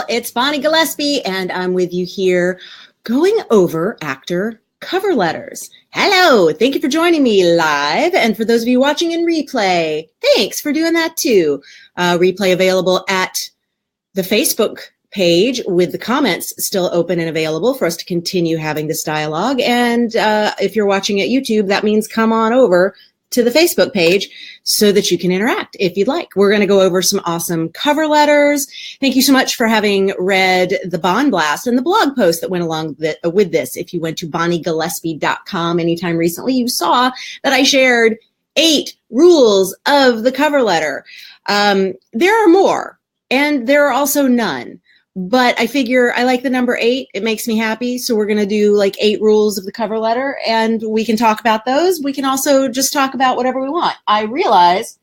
It's Bonnie Gillespie, and I'm with you here going over actor cover letters. Hello, thank you for joining me live, and for those of you watching in replay, thanks for doing that too. Replay available at the Facebook page with the comments still open and available for us to continue having this dialogue. And if you're watching at YouTube, that means come on over to the Facebook page so that you can interact if you'd like. We're going to go over some awesome cover letters. Thank you so much for having read the Bond Blast and the blog post that went along with this. If you went to bonniegillespie.com anytime recently, you saw that I shared 8 rules of the cover letter. There are more, and there are also none. But I figure I like the number 8. It makes me happy. So we're going to do like 8 rules of the cover letter, and we can talk about those. We can also just talk about whatever we want. I realized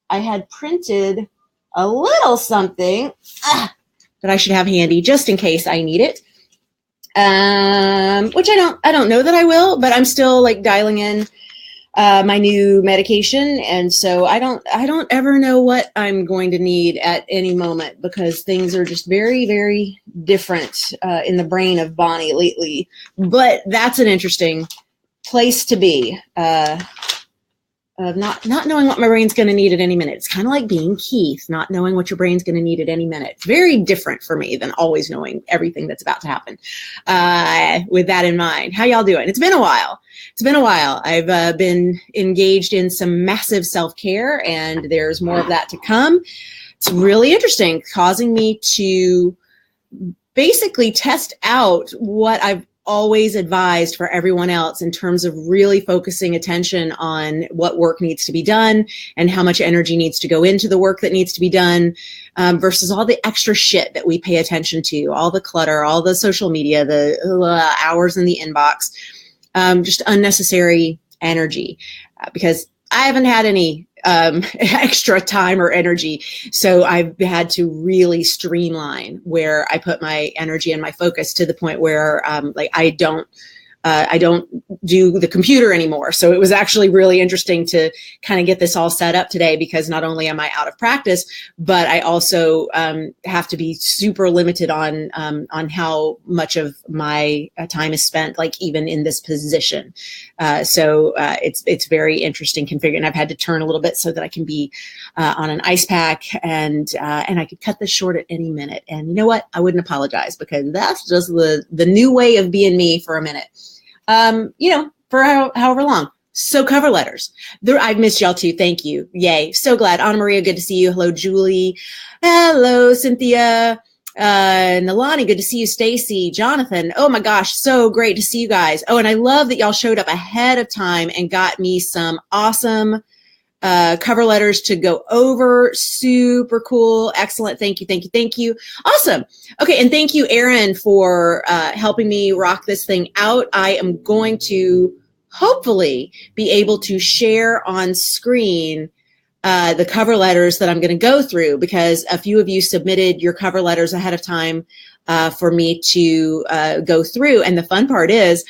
I had printed a little something that I should have handy just in case I need it. Which I don't know that I will, but I'm still like dialing in my new medication, and so I don't ever know what I'm going to need at any moment, because things are just very, very different in the brain of Bonnie lately. But that's an interesting place to be, of not knowing what my brain's going to need at any minute. It's kind of like being Keith, not knowing what your brain's going to need at any minute. It's very different for me than always knowing everything that's about to happen. With that in mind, how y'all doing? It's been a while. I've been engaged in some massive self-care, and there's more of that to come. It's really interesting, causing me to basically test out what I've always advised for everyone else in terms of really focusing attention on what work needs to be done and how much energy needs to go into the work that needs to be done, versus all the extra shit that we pay attention to, all the clutter, all the social media, the hours in the inbox, just unnecessary energy, because I haven't had any extra time or energy. So I've had to really streamline where I put my energy and my focus, to the point where like I don't do the computer anymore. So it was actually really interesting to kind of get this all set up today, because not only am I out of practice, but I also have to be super limited on how much of my time is spent, like even in this position. So it's very interesting configured, and I've had to turn a little bit so that I can be on an ice pack, and I could cut this short at any minute. And you know what? I wouldn't apologize, because that's just the new way of being me for a minute. For however long. So cover letters. I've missed y'all too. Thank you. Yay. So glad. Anna Maria, good to see you. Hello, Julie. Hello, Cynthia. Nalani, good to see you. Stacy, Jonathan. Oh my gosh, so great to see you guys. Oh, and I love that y'all showed up ahead of time and got me some awesome cover letters to go over. Super cool. Excellent. Thank you. Awesome. Okay. And thank you, Aaron, for helping me rock this thing out. I am going to hopefully be able to share on screen the cover letters that I'm going to go through, because a few of you submitted your cover letters ahead of time for me to go through. And the fun part is,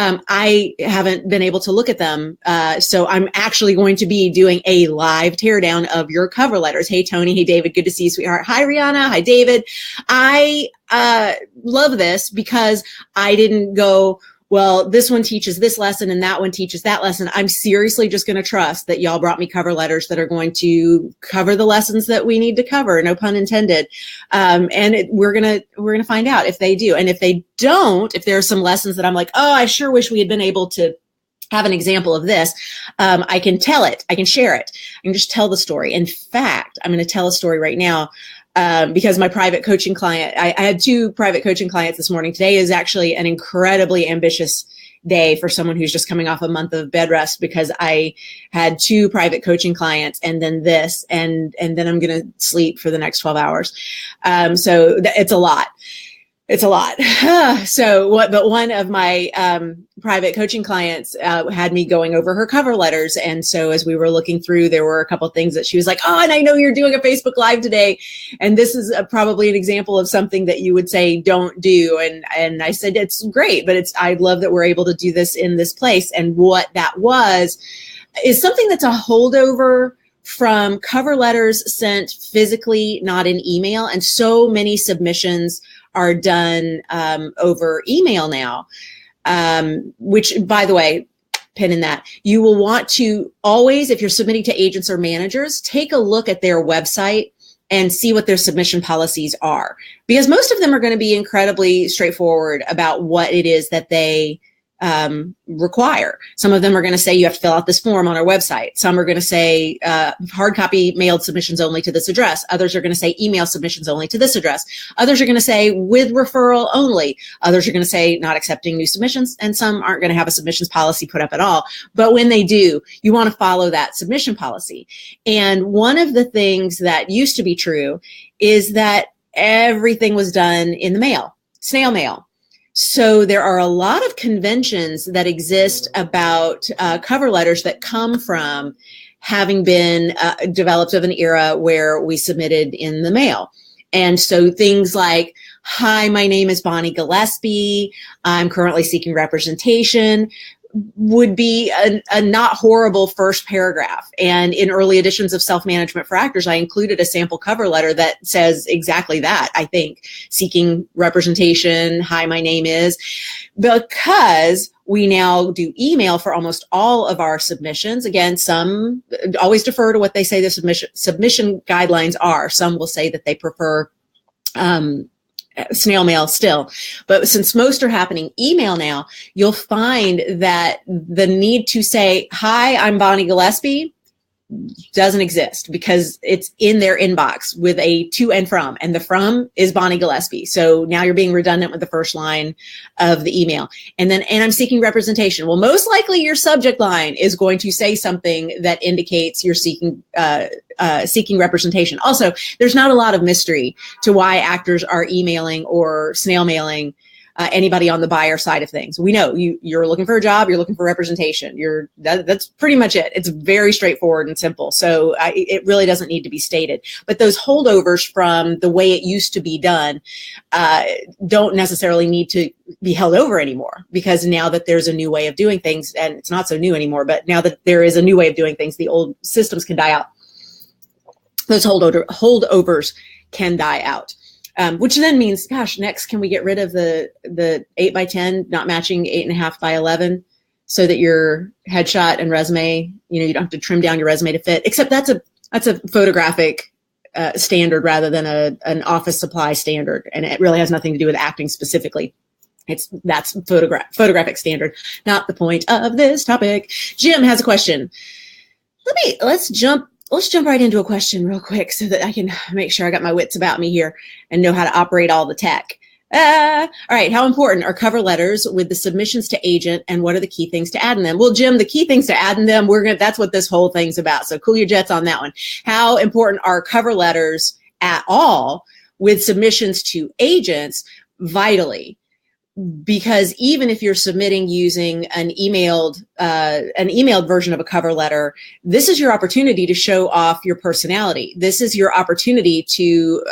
I haven't been able to look at them. So I'm actually going to be doing a live teardown of your cover letters. Hey, Tony. Hey, David. Good to see you, sweetheart. Hi, Rihanna. Hi, David. I love this, because I didn't go, well, this one teaches this lesson and that one teaches that lesson. I'm seriously just going to trust that y'all brought me cover letters that are going to cover the lessons that we need to cover. No pun intended. We're going to find out if they do. And if they don't, if there are some lessons that I'm like, oh, I sure wish we had been able to have an example of this, I can tell it. I can share it. I can just tell the story. In fact, I'm going to tell a story right now. Because my private coaching client, I had 2 private coaching clients this morning. Today is actually an incredibly ambitious day for someone who's just coming off a month of bed rest, because I had 2 private coaching clients, and then this, and then I'm going to sleep for the next 12 hours. So it's a lot. It's a lot. But one of my private coaching clients had me going over her cover letters. And so as we were looking through, there were a couple of things that she was like, oh, and I know you're doing a Facebook Live today. And this is probably an example of something that you would say, don't do. And I said, it's great, but I love that we're able to do this in this place. And what that was is something that's a holdover from cover letters sent physically, not in email. And so many submissions are done over email now, which, by the way, pin in that. You will want to always, if you're submitting to agents or managers, take a look at their website and see what their submission policies are, because most of them are going to be incredibly straightforward about what it is that they require. Some of them are going to say you have to fill out this form on our website. Some are going to say hard copy mailed submissions only to this address. Others are going to say email submissions only to this address. Others are going to say with referral only. Others are going to say not accepting new submissions. And some aren't going to have a submissions policy put up at all. But when they do, you want to follow that submission policy. And one of the things that used to be true is that everything was done in the mail, snail mail. So there are a lot of conventions that exist about cover letters that come from having been developed of an era where we submitted in the mail. And so things like, hi, my name is Bonnie Gillespie. I'm currently seeking representation would be a not horrible first paragraph. And in early editions of Self-Management for Actors, I included a sample cover letter that says exactly that, I think. Seeking representation, hi, my name is. Because we now do email for almost all of our submissions. Again, some always defer to what they say the submission guidelines are. Some will say that they prefer snail mail still. But since most are happening email now, you'll find that the need to say, hi, I'm Bonnie Gillespie doesn't exist because it's in their inbox with a to and from, and the from is Bonnie Gillespie. So now you're being redundant with the first line of the email. And then, and I'm seeking representation. Well, most likely your subject line is going to say something that indicates you're seeking representation. Also, there's not a lot of mystery to why actors are emailing or snail mailing anybody on the buyer side of things. We know you're looking for a job, you're looking for representation. That's pretty much it. It's very straightforward and simple. So it really doesn't need to be stated. But those holdovers from the way it used to be done don't necessarily need to be held over anymore, because now that there's a new way of doing things, and it's not so new anymore, but now that there is a new way of doing things, the old systems can die out. Those holdovers can die out. Which then means, gosh, next, can we get rid of the 8x10 not matching 8.5 by 11 so that your headshot and resume, you don't have to trim down your resume to fit, except that's a photographic standard rather than an office supply standard. And it really has nothing to do with acting specifically. That's photographic standard, not the point of this topic. Jim has a question. Let's jump right into a question real quick so that I can make sure I got my wits about me here and know how to operate all the tech. All right. How important are cover letters with the submissions to agent, and what are the key things to add in them? Well, Jim, the key things to add in them, that's what this whole thing's about. So cool your jets on that one. How important are cover letters at all with submissions to agents? Vitally. Because even if you're submitting using an emailed version of a cover letter, this is your opportunity to show off your personality. This is your opportunity to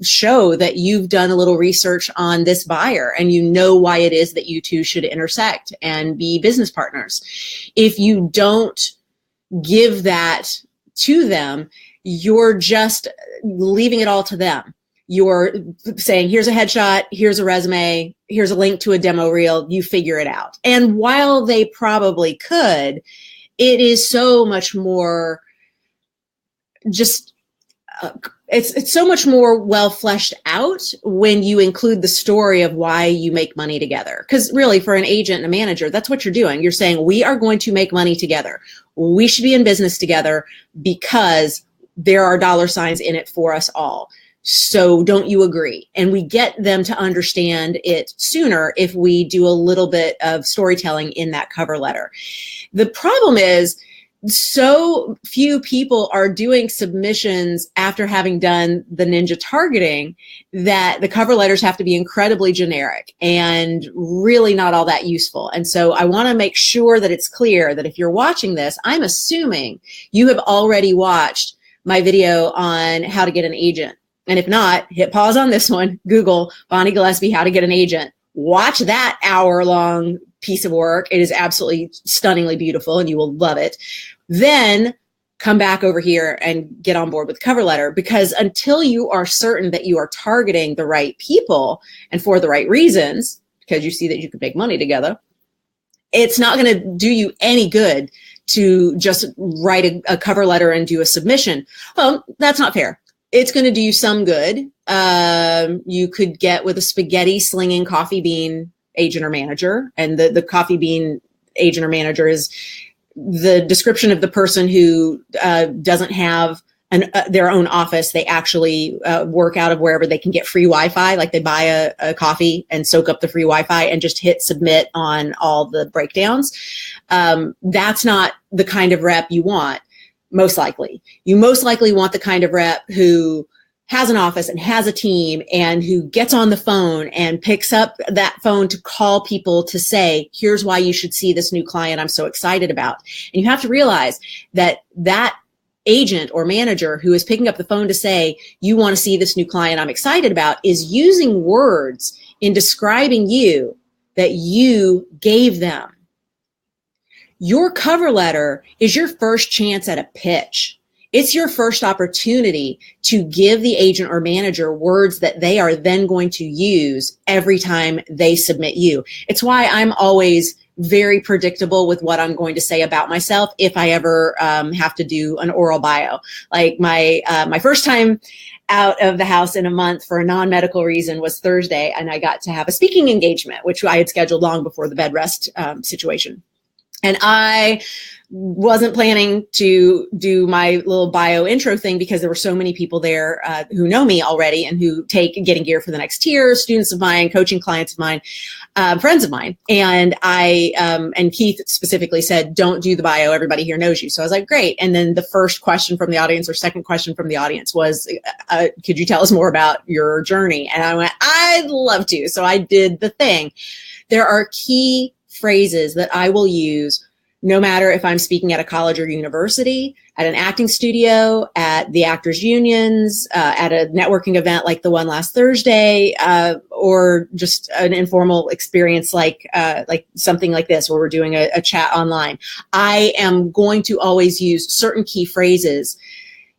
show that you've done a little research on this buyer and you know why it is that you two should intersect and be business partners. If you don't give that to them, you're just leaving it all to them. You're saying, here's a headshot, here's a resume, here's a link to a demo reel, you figure it out. And while they probably could, it is so much more it's so much more well fleshed out when you include the story of why you make money together. Because really, for an agent and a manager, that's what you're doing. You're saying, we are going to make money together. We should be in business together because there are dollar signs in it for us all. So don't you agree? And we get them to understand it sooner if we do a little bit of storytelling in that cover letter. The problem is so few people are doing submissions after having done the ninja targeting that the cover letters have to be incredibly generic and really not all that useful. And so I want to make sure that it's clear that if you're watching this, I'm assuming you have already watched my video on how to get an agent. And if not, hit pause on this one, Google Bonnie Gillespie, how to get an agent. Watch that hour-long piece of work. It is absolutely stunningly beautiful and you will love it. Then come back over here and get on board with cover letter. Because until you are certain that you are targeting the right people and for the right reasons, because you see that you can make money together, it's not going to do you any good to just write a cover letter and do a submission. Well, that's not fair. It's going to do you some good. You could get with a spaghetti slinging coffee bean agent or manager, and the coffee bean agent or manager is the description of the person who doesn't have their own office. They actually work out of wherever they can get free Wi-Fi. Like they buy a coffee and soak up the free Wi-Fi and just hit submit on all the breakdowns. That's not the kind of rep you want, most likely. You most likely want the kind of rep who has an office and has a team and who gets on the phone and picks up that phone to call people to say, here's why you should see this new client I'm so excited about. And you have to realize that that agent or manager who is picking up the phone to say, you want to see this new client I'm excited about, is using words in describing you that you gave them. Your cover letter is your first chance at a pitch. It's your first opportunity to give the agent or manager words that they are then going to use every time they submit you. It's why I'm always very predictable with what I'm going to say about myself if I ever have to do an oral bio. Like my first time out of the house in a month for a non-medical reason was Thursday, and I got to have a speaking engagement, which I had scheduled long before the bed rest situation. And I wasn't planning to do my little bio intro thing because there were so many people there who know me already and who take Getting Gear for the Next Tier, students of mine, coaching clients of mine, friends of mine. And and Keith specifically said, don't do the bio. Everybody here knows you. So I was like, great. And then the first question from the audience or second question from the audience was, could you tell us more about your journey? And I went, I'd love to. So I did the thing. There are key phrases that I will use no matter if I'm speaking at a college or university, at an acting studio, at the actors unions, at a networking event like the one last Thursday, or just an informal experience like something like this where we're doing a chat online. I am going to always use certain key phrases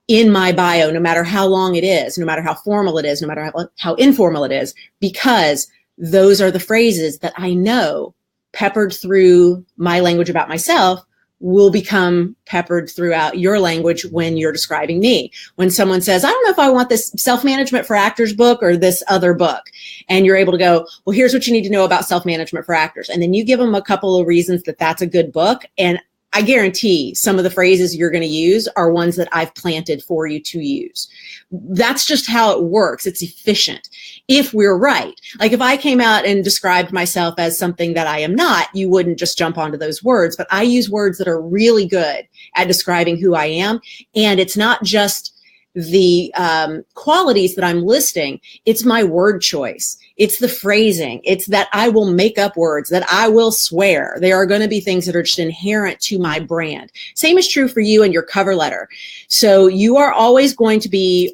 in my bio, no matter how long it is, no matter how formal it is, no matter how informal it is, because those are the phrases that I know peppered through my language about myself will become peppered throughout your language when you're describing me. When someone says, I don't know if I want this self-management for actors book or this other book, and you're able to go, well, here's what you need to know about self-management for actors. And then you give them a couple of reasons that that's a good book. And I guarantee some of the phrases you're going to use are ones that I've planted for you to use. That's just how it works. It's efficient. If we're right. Like if I came out and described myself as something that I am not, you wouldn't just jump onto those words. But I use words that are really good at describing who I am. And it's not just the qualities that I'm listing. It's my word choice. It's the phrasing. It's that I will make up words, that I will swear. There are going to be things that are just inherent to my brand. Same is true for you and your cover letter. So you are always going to be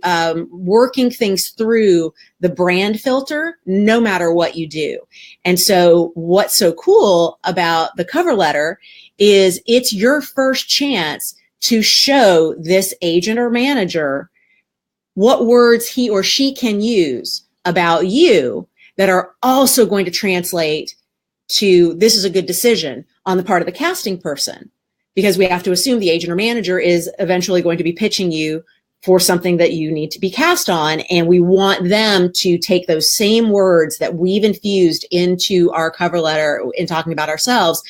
working things through the brand filter, no matter what you do. And so what's so cool about the cover letter is it's your first chance to show this agent or manager what words he or she can use about you that are also going to translate to this is a good decision on the part of the casting person, because we have to assume the agent or manager is eventually going to be pitching you for something that you need to be cast on. And we want them to take those same words that we've infused into our cover letter in talking about ourselves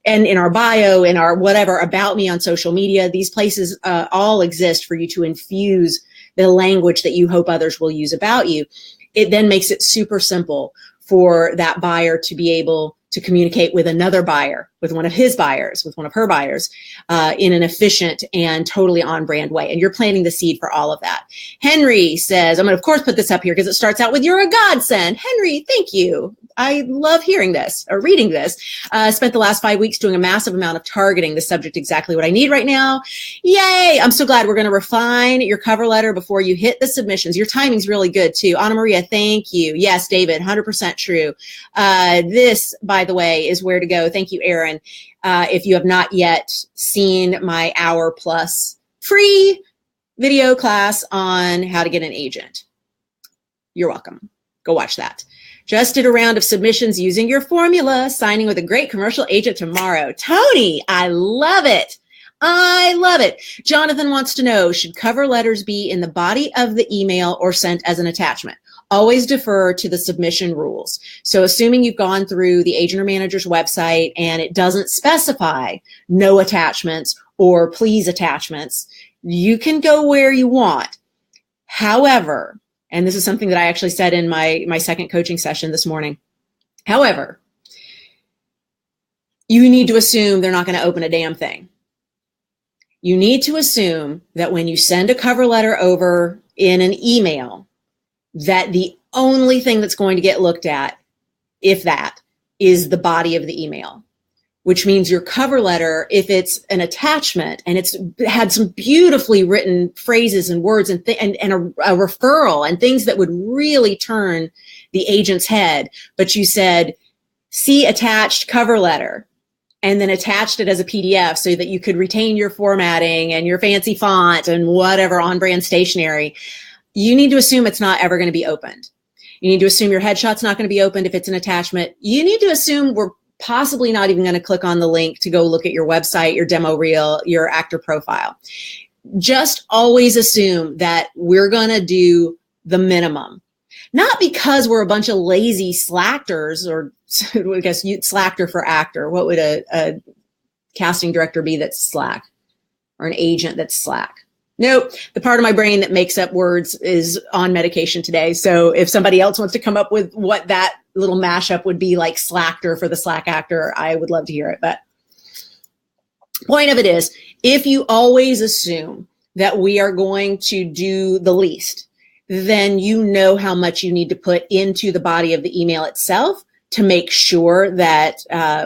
and in our bio, in our whatever, about me on social media. These places all exist for you to infuse the language that you hope others will use about you. It then makes it super simple for that buyer to be able to communicate with another buyer, with one of his buyers, with one of her buyers, in an efficient and totally on-brand way. And you're planting the seed for all of that. Henry says, I'm going to, of course, put this up here because it starts out with, you're a godsend. Henry, thank you. I love hearing this or reading this. Spent the last 5 weeks doing a massive amount of targeting, the subject exactly what I need right now. Yay. I'm so glad. We're going to refine your cover letter before you hit the submissions. Your timing's really good too. Anna Maria, thank you. Yes, David, 100% true. This, by the way, is where to go. Thank you, Aaron. If you have not yet seen my hour plus free video class on how to get an agent. You're welcome. Go watch that. Just did a round of submissions using your formula, signing with a great commercial agent tomorrow. Tony, I love it. I love it. Jonathan wants to know, should cover letters be in the body of the email or sent as an attachment? Always defer to the submission rules. So assuming you've gone through the agent or manager's website and it doesn't specify no attachments or please attachments, you can go where you want. However, and this is something that I actually said in my second coaching session this morning. However, you need to assume they're not going to open a damn thing. You need to assume that when you send a cover letter over in an email, that the only thing that's going to get looked at, if that, is the body of the email, which means your cover letter, if it's an attachment and it's had some beautifully written phrases and words and a referral and things that would really turn the agent's head, but you said, see attached cover letter, and then attached it as a PDF so that you could retain your formatting and your fancy font and whatever on-brand stationery, you need to assume it's not ever going to be opened. You need to assume your headshot's not going to be opened if it's an attachment. You need to assume we're possibly not even going to click on the link to go look at your website, your demo reel, your actor profile. Just always assume that we're going to do the minimum. Not because we're a bunch of lazy slackers, or I guess slacker for actor. What would a casting director be that's slack? Or an agent that's slack? Nope. The part of my brain that makes up words is on medication today. So if somebody else wants to come up with what that little mashup would be like slacker for the slack actor, I would love to hear it. But point of it is, if you always assume that we are going to do the least, then you know how much you need to put into the body of the email itself to make sure that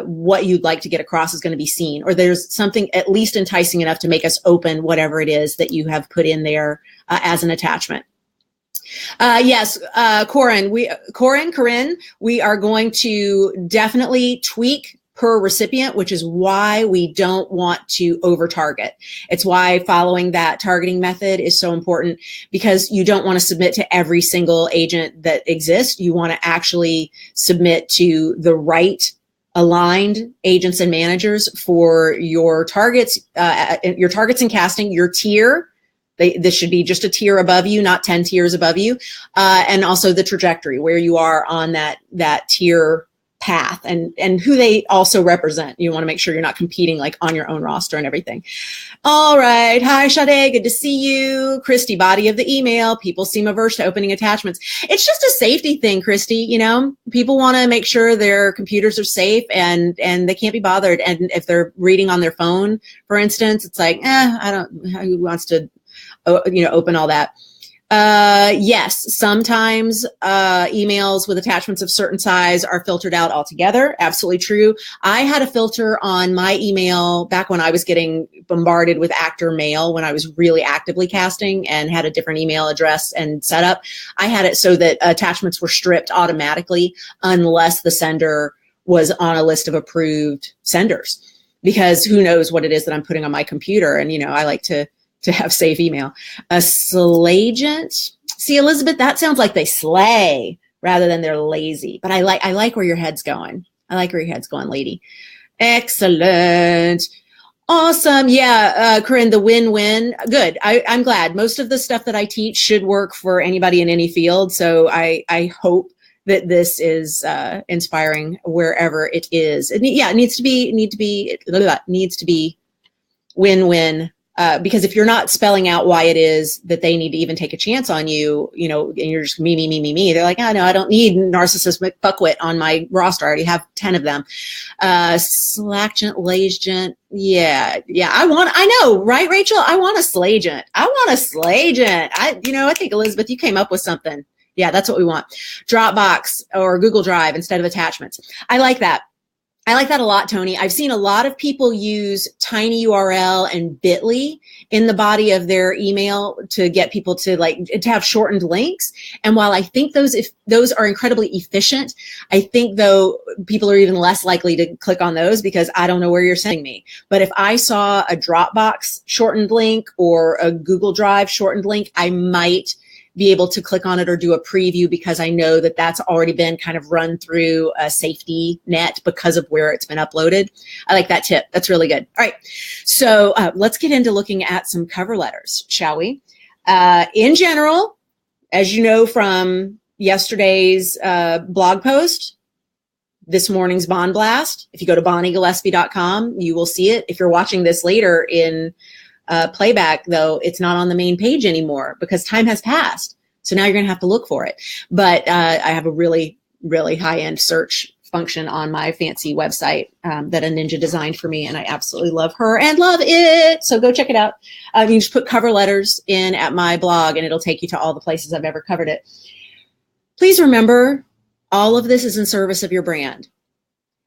what you'd like to get across is going to be seen, or there's something at least enticing enough to make us open whatever it is that you have put in there as an attachment. Yes, Corinne, we are going to definitely tweak per recipient, which is why we don't want to over target. It's why following that targeting method is so important, because you don't want to submit to every single agent that exists. You want to actually submit to the right aligned agents and managers for your targets in casting, your tier. This should be just a tier above you, not 10 tiers above you. And also the trajectory, where you are on that tier path, and who they also represent. You want to make sure you're not competing like on your own roster and everything. All right. Hi, Sade. Good to see you. Christy, body of the email. People seem averse to opening attachments. It's just a safety thing, Christy. You know, people want to make sure their computers are safe and they can't be bothered. And if they're reading on their phone, for instance, it's like, who wants to, open all that? Yes, sometimes emails with attachments of certain size are filtered out altogether. Absolutely true. I had a filter on my email back when I was getting bombarded with actor mail, when I was really actively casting and had a different email address and setup. I had it so that attachments were stripped automatically unless the sender was on a list of approved senders, because who knows what it is that I'm putting on my computer. And, I like to have safe email. A slagent. See, Elizabeth, that sounds like they slay rather than they're lazy. But I like where your head's going. I like where your head's going, lady. Excellent. Awesome. Yeah, Corinne, the win-win. Good. I'm glad. Most of the stuff that I teach should work for anybody in any field. So I hope that this is inspiring wherever it is. It needs to be win-win. Because if you're not spelling out why it is that they need to even take a chance on you, and you're just me, they're like, oh, no, I don't need narcissistic fuckwit on my roster. I already have 10 of them. Slackgent, lagent. Yeah. I know, right, Rachel? I want a slagent. I think, Elizabeth, you came up with something. Yeah, that's what we want. Dropbox or Google Drive instead of attachments. I like that. I like that a lot, Tony. I've seen a lot of people use tiny URL and bit.ly in the body of their email to get people to to have shortened links. And while I think if those are incredibly efficient, I think though people are even less likely to click on those because I don't know where you're sending me. But if I saw a Dropbox shortened link or a Google Drive shortened link, I might be able to click on it or do a preview because I know that that's already been kind of run through a safety net because of where it's been uploaded. I like that tip. That's really good. All right. So let's get into looking at some cover letters, shall we? In general, as you know from yesterday's blog post, this morning's Bond Blast, if you go to bonniegillespie.com, you will see it. If you're watching this later in playback, though, it's not on the main page anymore because time has passed. So now you're going to have to look for it. But I have a really, really high-end search function on my fancy website that a ninja designed for me, and I absolutely love her and love it. So go check it out. You can just put cover letters in at my blog, and it'll take you to all the places I've ever covered it. Please remember, all of this is in service of your brand.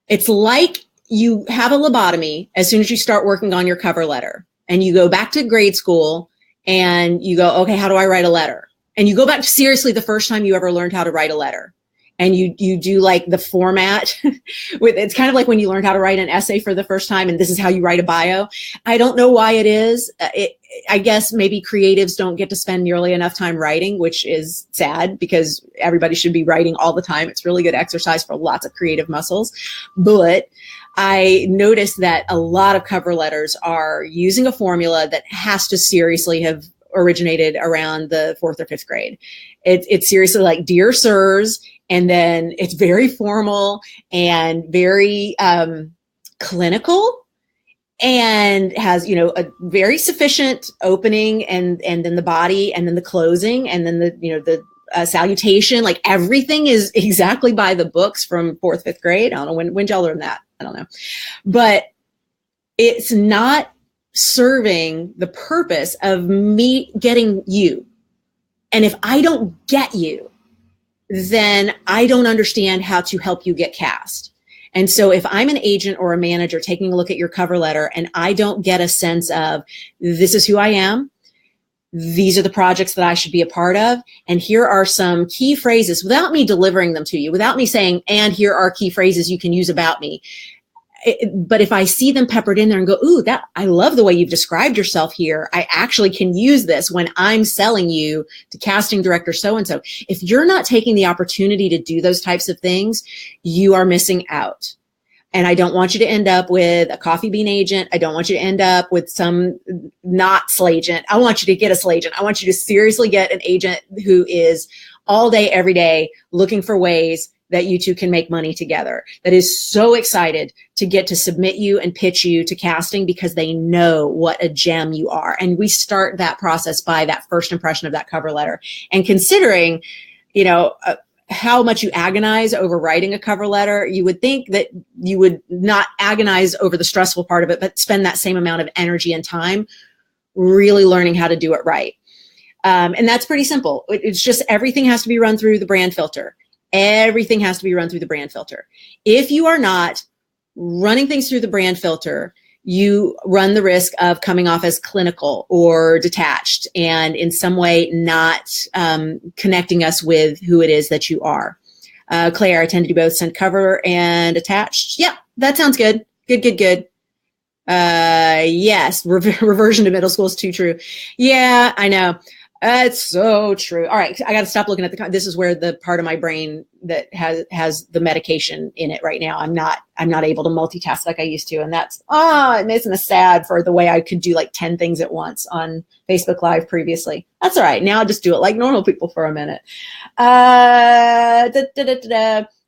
It's like you have a lobotomy as soon as you start working on your cover letter. And you go back to grade school and you go, okay, how do I write a letter? And you go back to seriously the first time you ever learned how to write a letter. And you do like the format it's kind of like when you learned how to write an essay for the first time and this is how you write a bio. I don't know why it is. I guess maybe creatives don't get to spend nearly enough time writing, which is sad because everybody should be writing all the time. It's really good exercise for lots of creative muscles. But I noticed that a lot of cover letters are using a formula that has to seriously have originated around the 4th or 5th grade. It's seriously like Dear Sirs, and then it's very formal and very clinical and has, a very sufficient opening and then the body and then the closing and then the salutation. Like everything is exactly by the books from 4th, 5th grade. I don't know when y'all learned that. I don't know. But it's not serving the purpose of me getting you. And if I don't get you, then I don't understand how to help you get cast. And so if I'm an agent or a manager taking a look at your cover letter and I don't get a sense of this is who I am, these are the projects that I should be a part of, and here are some key phrases without me delivering them to you, without me saying, and here are key phrases you can use about me. But if I see them peppered in there and go, ooh, I love the way you've described yourself here. I actually can use this when I'm selling you to casting director so-and-so. If you're not taking the opportunity to do those types of things, you are missing out. And I don't want you to end up with a coffee bean agent. I don't want you to end up with some not slagent. I want you to get a slagent. I want you to seriously get an agent who is all day, every day looking for ways that you two can make money together, that is so excited to get to submit you and pitch you to casting because they know what a gem you are. And we start that process by that first impression of that cover letter. And considering, how much you agonize over writing a cover letter, you would think that you would not agonize over the stressful part of it, but spend that same amount of energy and time really learning how to do it right. And that's pretty simple. It's just everything has to be run through the brand filter. Everything has to be run through the brand filter. If you are not running things through the brand filter, you run the risk of coming off as clinical or detached and in some way not connecting us with who it is that you are. Claire, I tend to do both, send cover and attached. Yeah, that sounds good. Good. Yes, reversion to middle school is too true. Yeah, I know. It's so true. All right, I got to stop looking at this is where the part of my brain that has the medication in it right now. I'm not able to multitask like I used to, and it makes me sad for the way I could do like 10 things at once on Facebook Live previously. That's all right. Now I'll just do it like normal people for a minute.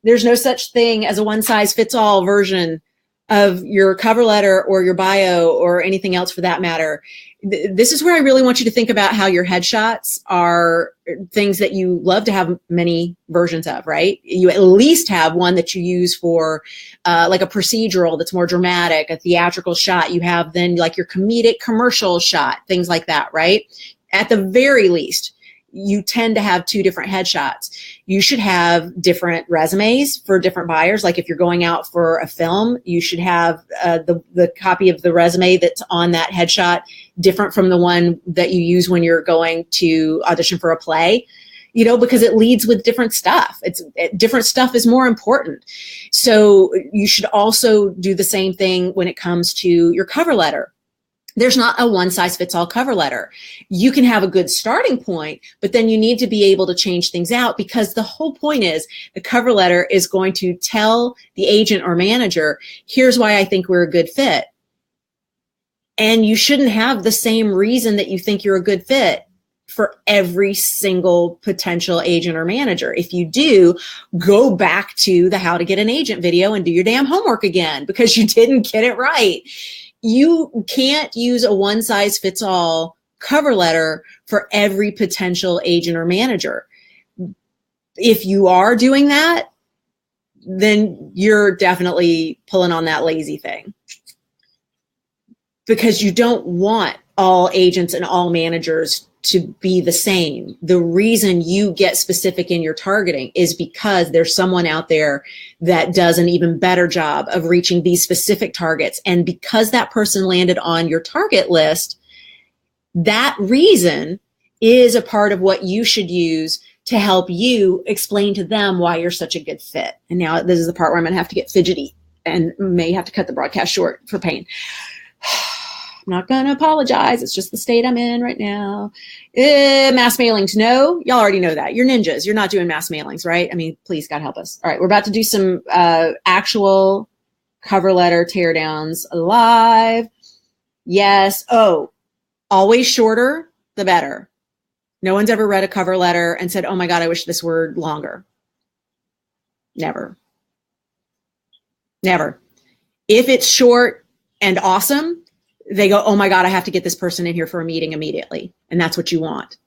There's no such thing as a one-size-fits-all version of your cover letter or your bio or anything else for that matter. This is where I really want you to think about how your headshots are things that you love to have many versions of, right? You at least have one that you use for like a procedural that's more dramatic, a theatrical shot. You have then like your comedic commercial shot, things like that, right? At the very least, you tend to have two different headshots. You should have different resumes for different buyers. Like if you're going out for a film, you should have the copy of the resume that's on that headshot different from the one that you use when you're going to audition for a play, because it leads with different stuff. Different stuff is more important. So you should also do the same thing when it comes to your cover letter. There's not a one-size-fits-all cover letter. You can have a good starting point, but then you need to be able to change things out, because the whole point is the cover letter is going to tell the agent or manager, here's why I think we're a good fit. And you shouldn't have the same reason that you think you're a good fit for every single potential agent or manager. If you do, go back to the How to Get an Agent video and do your damn homework again, because you didn't get it right. You can't use a one-size-fits-all cover letter for every potential agent or manager. If you are doing that, then you're definitely pulling on that lazy thing, because you don't want all agents and all managers to be the same. The reason you get specific in your targeting is because there's someone out there that does an even better job of reaching these specific targets. And because that person landed on your target list, that reason is a part of what you should use to help you explain to them why you're such a good fit. And now this is the part where I'm going to have to get fidgety and may have to cut the broadcast short for pain. I'm not going to apologize. It's just the state I'm in right now. Mass mailings. No, y'all already know that. You're ninjas. You're not doing mass mailings, right? I mean, please, God help us. All right. We're about to do some actual cover letter teardowns live. Yes. Oh, always shorter, the better. No one's ever read a cover letter and said, oh my God, I wish this were longer. Never. Never. If it's short and awesome, they go, oh my God, I have to get this person in here for a meeting immediately. And that's what you want.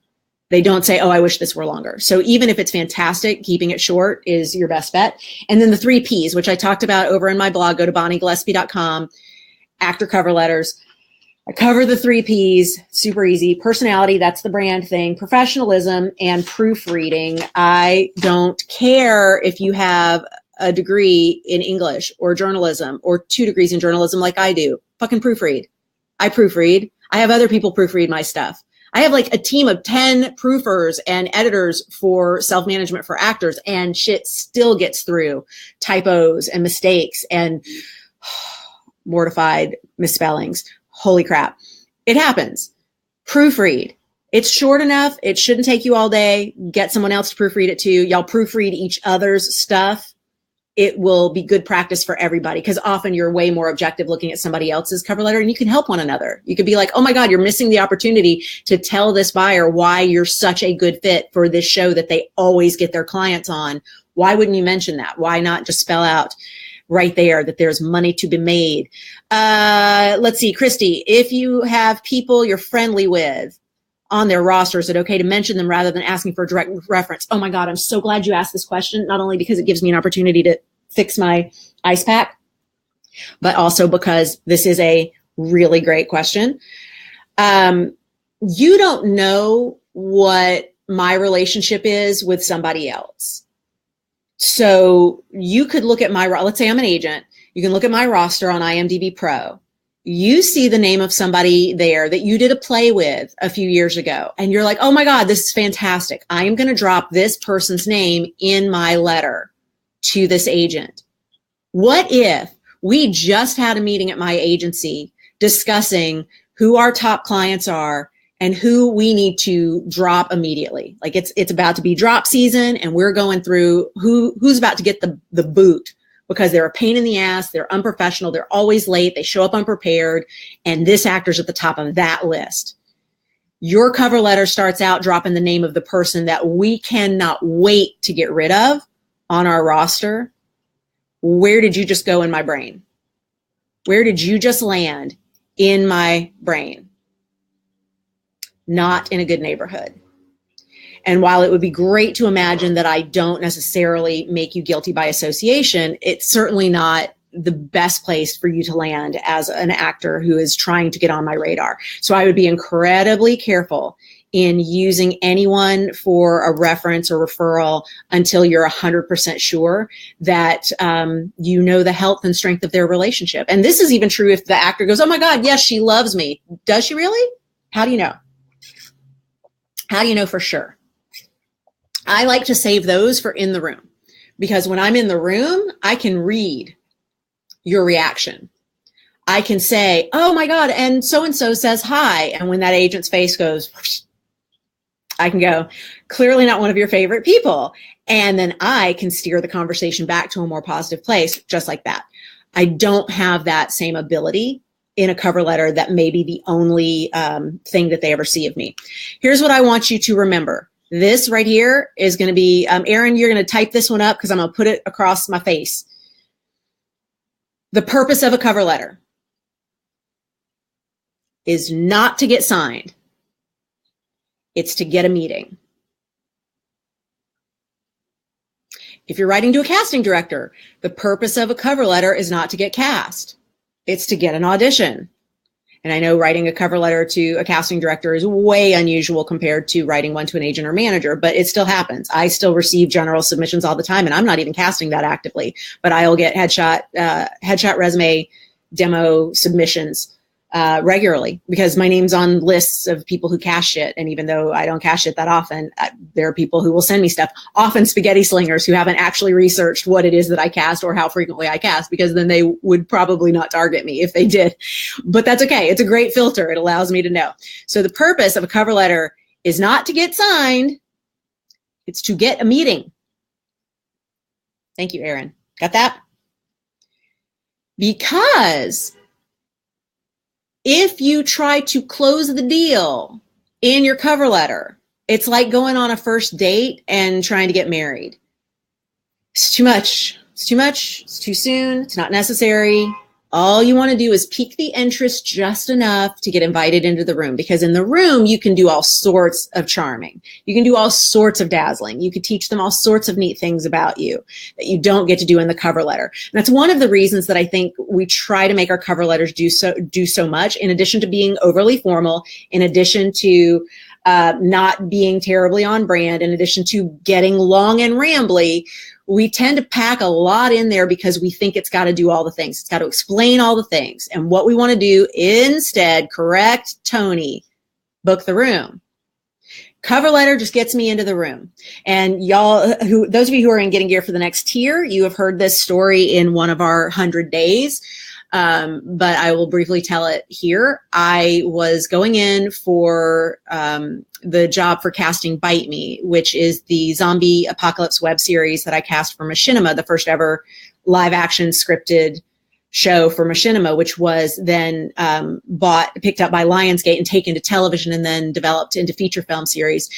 They don't say, oh, I wish this were longer. So even if it's fantastic, keeping it short is your best bet. And then the 3 Ps, which I talked about over in my blog, go to BonnieGillespie.com, actor cover letters. I cover the 3 Ps, super easy. Personality, that's the brand thing. Professionalism and proofreading. I don't care if you have a degree in English or journalism or 2 degrees in journalism like I do. Fucking proofread. I proofread. I have other people proofread my stuff. I have like a team of 10 proofers and editors for self-management for actors, and shit still gets through typos and mistakes and mortified misspellings. Holy crap. It happens. Proofread. It's short enough. It shouldn't take you all day. Get someone else to proofread it too. Y'all proofread each other's stuff. It will be good practice for everybody, because often you're way more objective looking at somebody else's cover letter, and you can help one another. You could be like, oh my God, you're missing the opportunity to tell this buyer why you're such a good fit for this show that they always get their clients on. Why wouldn't you mention that? Why not just spell out right there that there's money to be made? Let's see, Christy, if you have people you're friendly with on their roster, is it okay to mention them rather than asking for a direct reference? Oh my God, I'm so glad you asked this question, not only because it gives me an opportunity to fix my ice pack, but also because this is a really great question. You don't know what my relationship is with somebody else. So you could look at let's say I'm an agent. You can look at my roster on IMDb Pro. You see the name of somebody there that you did a play with a few years ago, and you're like, oh my God, this is fantastic. I am going to drop this person's name in my letter to this agent. What if we just had a meeting at my agency discussing who our top clients are and who we need to drop immediately? Like it's about to be drop season, and we're going through who's about to get the boot, because they're a pain in the ass, they're unprofessional, they're always late, they show up unprepared, and this actor's at the top of that list. Your cover letter starts out dropping the name of the person that we cannot wait to get rid of on our roster. Where did you just go in my brain? Where did you just land in my brain? Not in a good neighborhood. And while it would be great to imagine that I don't necessarily make you guilty by association, it's certainly not the best place for you to land as an actor who is trying to get on my radar. So I would be incredibly careful in using anyone for a reference or referral until you're 100% sure that you know the health and strength of their relationship. And this is even true if the actor goes, oh my God, yes, she loves me. Does she really? How do you know? How do you know for sure? I like to save those for in the room, because when I'm in the room, I can read your reaction. I can say, oh my God, and so says hi. And when that agent's face goes, whoosh, I can go, clearly not one of your favorite people. And then I can steer the conversation back to a more positive place, just like that. I don't have that same ability in a cover letter. That may be the only thing that they ever see of me. Here's what I want you to remember. This right here is going to be, Erin, you're going to type this one up because I'm going to put it across my face. The purpose of a cover letter is not to get signed. It's to get a meeting. If you're writing to a casting director, the purpose of a cover letter is not to get cast. It's to get an audition. And I know writing a cover letter to a casting director is way unusual compared to writing one to an agent or manager, but it still happens. I still receive general submissions all the time, and I'm not even casting that actively, but I'll get headshot resume demo submissions regularly, because my name's on lists of people who cast shit. And even though I don't cast shit that often, there are people who will send me stuff, often spaghetti slingers who haven't actually researched what it is that I cast or how frequently I cast, because then they would probably not target me if they did. But that's okay. It's a great filter. It allows me to know. So the purpose of a cover letter is not to get signed. It's to get a meeting. Thank you, Erin. Got that? Because if you try to close the deal in your cover letter, it's like going on a first date and trying to get married. It's too much. It's too much. It's too soon. It's not necessary. All you want to do is pique the interest just enough to get invited into the room, because in the room, you can do all sorts of charming. You can do all sorts of dazzling. You could teach them all sorts of neat things about you that you don't get to do in the cover letter. And that's one of the reasons that I think we try to make our cover letters do so much, in addition to being overly formal, in addition to not being terribly on brand, in addition to getting long and rambly. We tend to pack a lot in there because we think it's got to do all the things. It's got to explain all the things. And what we want to do instead, correct Tony, book the room. Cover letter just gets me into the room. And y'all, those of you who are in Getting Gear for the Next Tier, you have heard this story in one of our 100 days. But I will briefly tell it here. I was going in for the job for casting Bite Me, which is the zombie apocalypse web series that I cast for Machinima, the first ever live action scripted show for Machinima, which was then picked up by Lionsgate and taken to television and then developed into feature film series,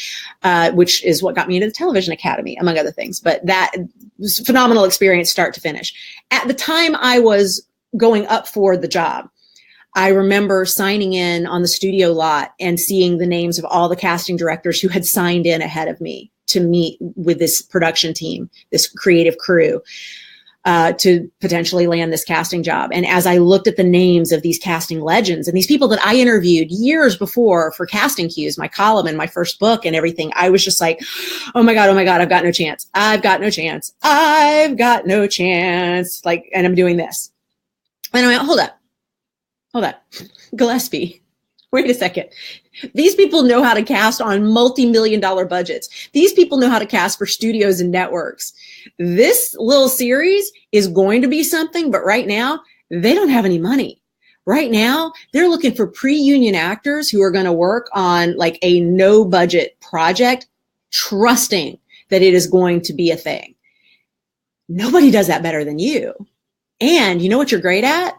which is what got me into the Television Academy, among other things. But that was a phenomenal experience start to finish. At the time I was going up for the job, I remember signing in on the studio lot and seeing the names of all the casting directors who had signed in ahead of me to meet with this production team, this creative crew, to potentially land this casting job. And as I looked at the names of these casting legends and these people that I interviewed years before for Casting Cues, my column and my first book and everything, I was just like, oh my God, I've got no chance. I've got no chance. I've got no chance. Like, and I'm doing this. And I went, hold up. Gillespie, wait a second. These people know how to cast on multi-million-dollar budgets. These people know how to cast for studios and networks. This little series is going to be something, but right now, they don't have any money. Right now, they're looking for pre-union actors who are going to work on like a no-budget project, trusting that it is going to be a thing. Nobody does that better than you. And you know what you're great at?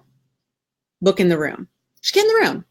Book in the room. Just get in the room.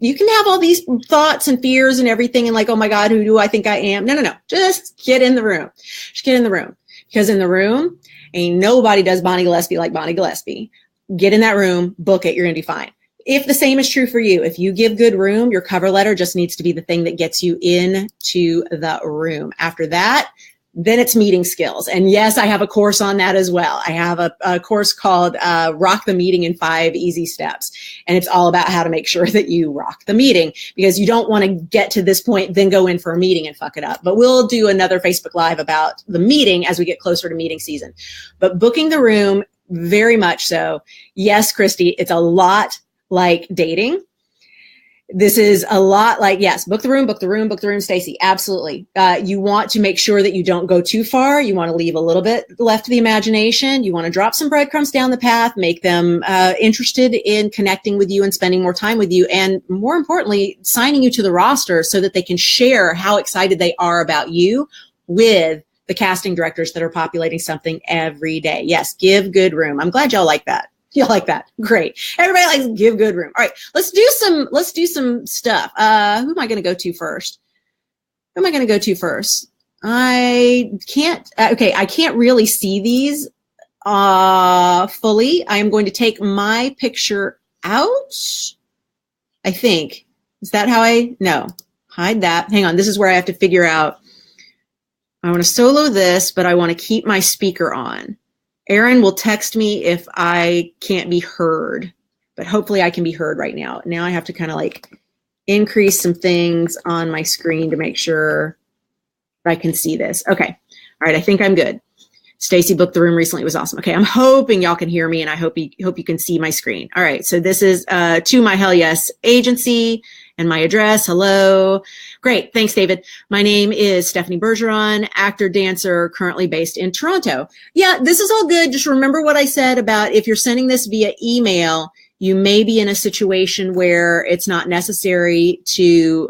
You can have all these thoughts and fears and everything and like, oh my God, who do I think I am? No. Just get in the room. Just get in the room. Because in the room, ain't nobody does Bonnie Gillespie like Bonnie Gillespie. Get in that room, book it, you're going to be fine. If the same is true for you, if you give good room, your cover letter just needs to be the thing that gets you into the room. After that, Then it's meeting skills. And yes, I have a course on that as well. I have a course called Rock the Meeting in 5 Easy Steps. And it's all about how to make sure that you rock the meeting, because you don't want to get to this point, then go in for a meeting and fuck it up. But we'll do another Facebook Live about the meeting as we get closer to meeting season. But booking the room, very much so. Yes, Christy, it's a lot like dating. This is a lot like, yes, book the room, Stacy. Absolutely. You want to make sure that you don't go too far. You want to leave a little bit left to the imagination. You want to drop some breadcrumbs down the path, make them interested in connecting with you and spending more time with you. And more importantly, signing you to the roster so that they can share how excited they are about you with the casting directors that are populating something every day. Yes, give good room. I'm glad y'all like that. You like that? Great. Everybody likes give good room. All right, let's do some stuff. Who am I going to go to first? I can't. Okay, I can't really see these fully. I am going to take my picture out. I think. Is that how no. Hide that. Hang on. This is where I have to figure out. I want to solo this, but I want to keep my speaker on. Aaron will text me if I can't be heard, but hopefully I can be heard right now. Now I have to kind of like increase some things on my screen to make sure I can see this. Okay. All right. I think I'm good. Stacy booked the room recently. It was awesome. Okay. I'm hoping y'all can hear me, and I hope you can see my screen. All right. So this is to my Hell Yes agency and my address. Hello. Great. Thanks, David. My name is Stephanie Bergeron, actor, dancer, currently based in Toronto. Yeah, this is all good. Just remember what I said about if you're sending this via email, you may be in a situation where it's not necessary to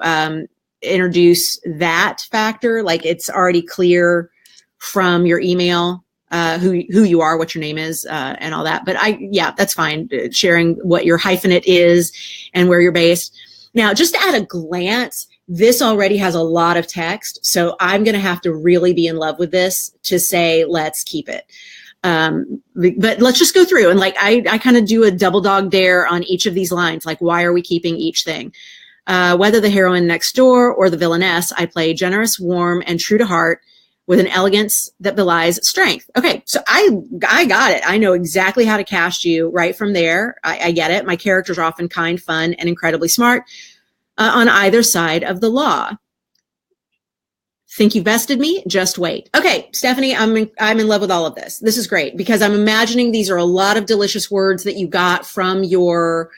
introduce that factor. Like it's already clear from your email who you are, what your name is, and all that. But yeah, that's fine. Sharing what your hyphenate is and where you're based. Now, just at a glance, this already has a lot of text, so I'm going to have to really be in love with this to say, let's keep it. But let's just go through and like, I kind of do a double dog dare on each of these lines. Like, why are we keeping each thing? Whether the heroine next door or the villainess, I play generous, warm, and true to heart with an elegance that belies strength. Okay, so I got it. I know exactly how to cast you right from there. I get it. My characters are often kind, fun, and incredibly smart on either side of the law. Think you bested me? Just wait. Okay, Stephanie, I'm in love with all of this. This is great because I'm imagining these are a lot of delicious words that you got from your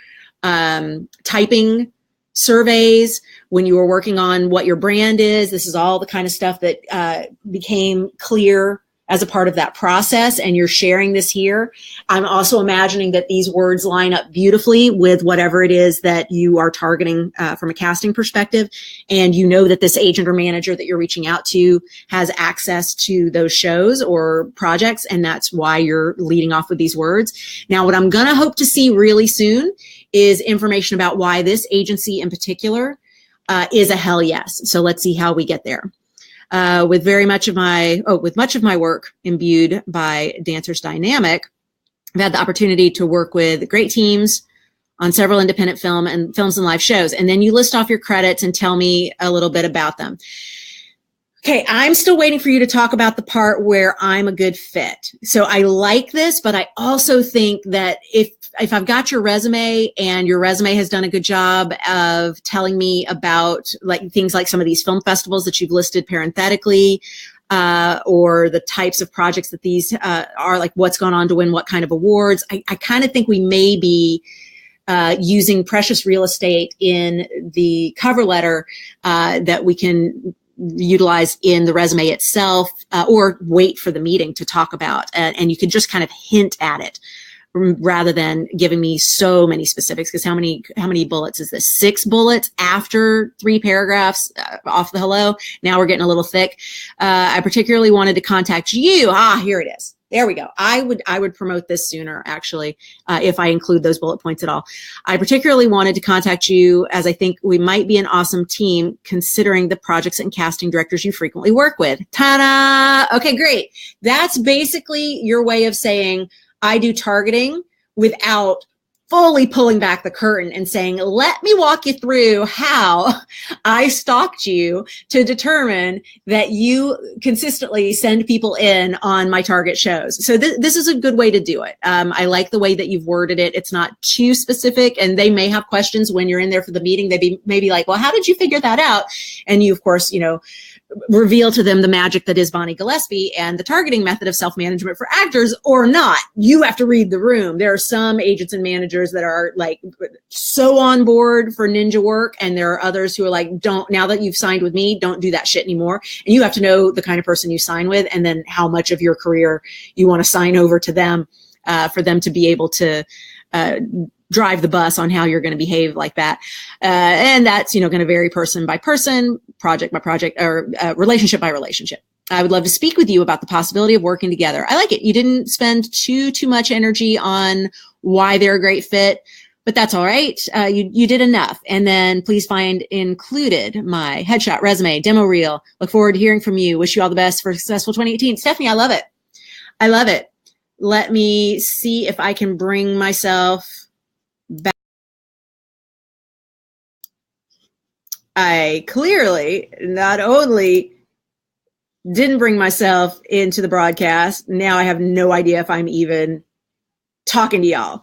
typing surveys when you were working on what your brand is. This is all the kind of stuff that became clear as a part of that process, and you're sharing this here. I'm also imagining that these words line up beautifully with whatever it is that you are targeting from a casting perspective, and you know that this agent or manager that you're reaching out to has access to those shows or projects, and that's why you're leading off with these words. Now, what I'm going to hope to see really soon is information about why this agency in particular is a hell yes. So let's see how we get there. With much of my work imbued by Dancers Dynamic, I've had the opportunity to work with great teams on several independent films and live shows. And then you list off your credits and tell me a little bit about them. Okay, I'm still waiting for you to talk about the part where I'm a good fit. So I like this, but I also think that if I've got your resume and your resume has done a good job of telling me about like things like some of these film festivals that you've listed parenthetically, or the types of projects that these are, like what's gone on to win what kind of awards, I kind of think we may be using precious real estate in the cover letter that we can utilize in the resume itself, or wait for the meeting to talk about. And you can just kind of hint at it rather than giving me so many specifics. Because how many bullets is this? 6 bullets after 3 paragraphs off the hello. Now we're getting a little thick. I particularly wanted to contact you. Here it is. There we go. I would promote this sooner, actually, if I include those bullet points at all. I particularly wanted to contact you as I think we might be an awesome team considering the projects and casting directors you frequently work with. Ta-da! Okay, great. That's basically your way of saying I do targeting without fully pulling back the curtain and saying, let me walk you through how I stalked you to determine that you consistently send people in on my target shows. So this is a good way to do it. I like the way that you've worded it. It's not too specific, and they may have questions when you're in there for the meeting. They may be like, well, how did you figure that out? And you, of course, reveal to them the magic that is Bonnie Gillespie and the targeting method of self-management for actors, or not. You have to read the room. There are some agents and managers that are like so on board for ninja work, and there are others who are like, don't, now that you've signed with me, don't do that shit anymore. And you have to know the kind of person you sign with, and then how much of your career you want to sign over to them for them to be able to drive the bus on how you're going to behave like that. And that's, going to vary person by person, project by project, or relationship by relationship. I would love to speak with you about the possibility of working together. I like it. You didn't spend too much energy on why they're a great fit, but that's all right. You did enough. And then please find included my headshot, resume, demo reel. Look forward to hearing from you. Wish you all the best for a successful 2018. Stephanie, I love it. I love it. Let me see if I can bring myself back. I clearly not only didn't bring myself into the broadcast, now I have no idea if I'm even talking to y'all.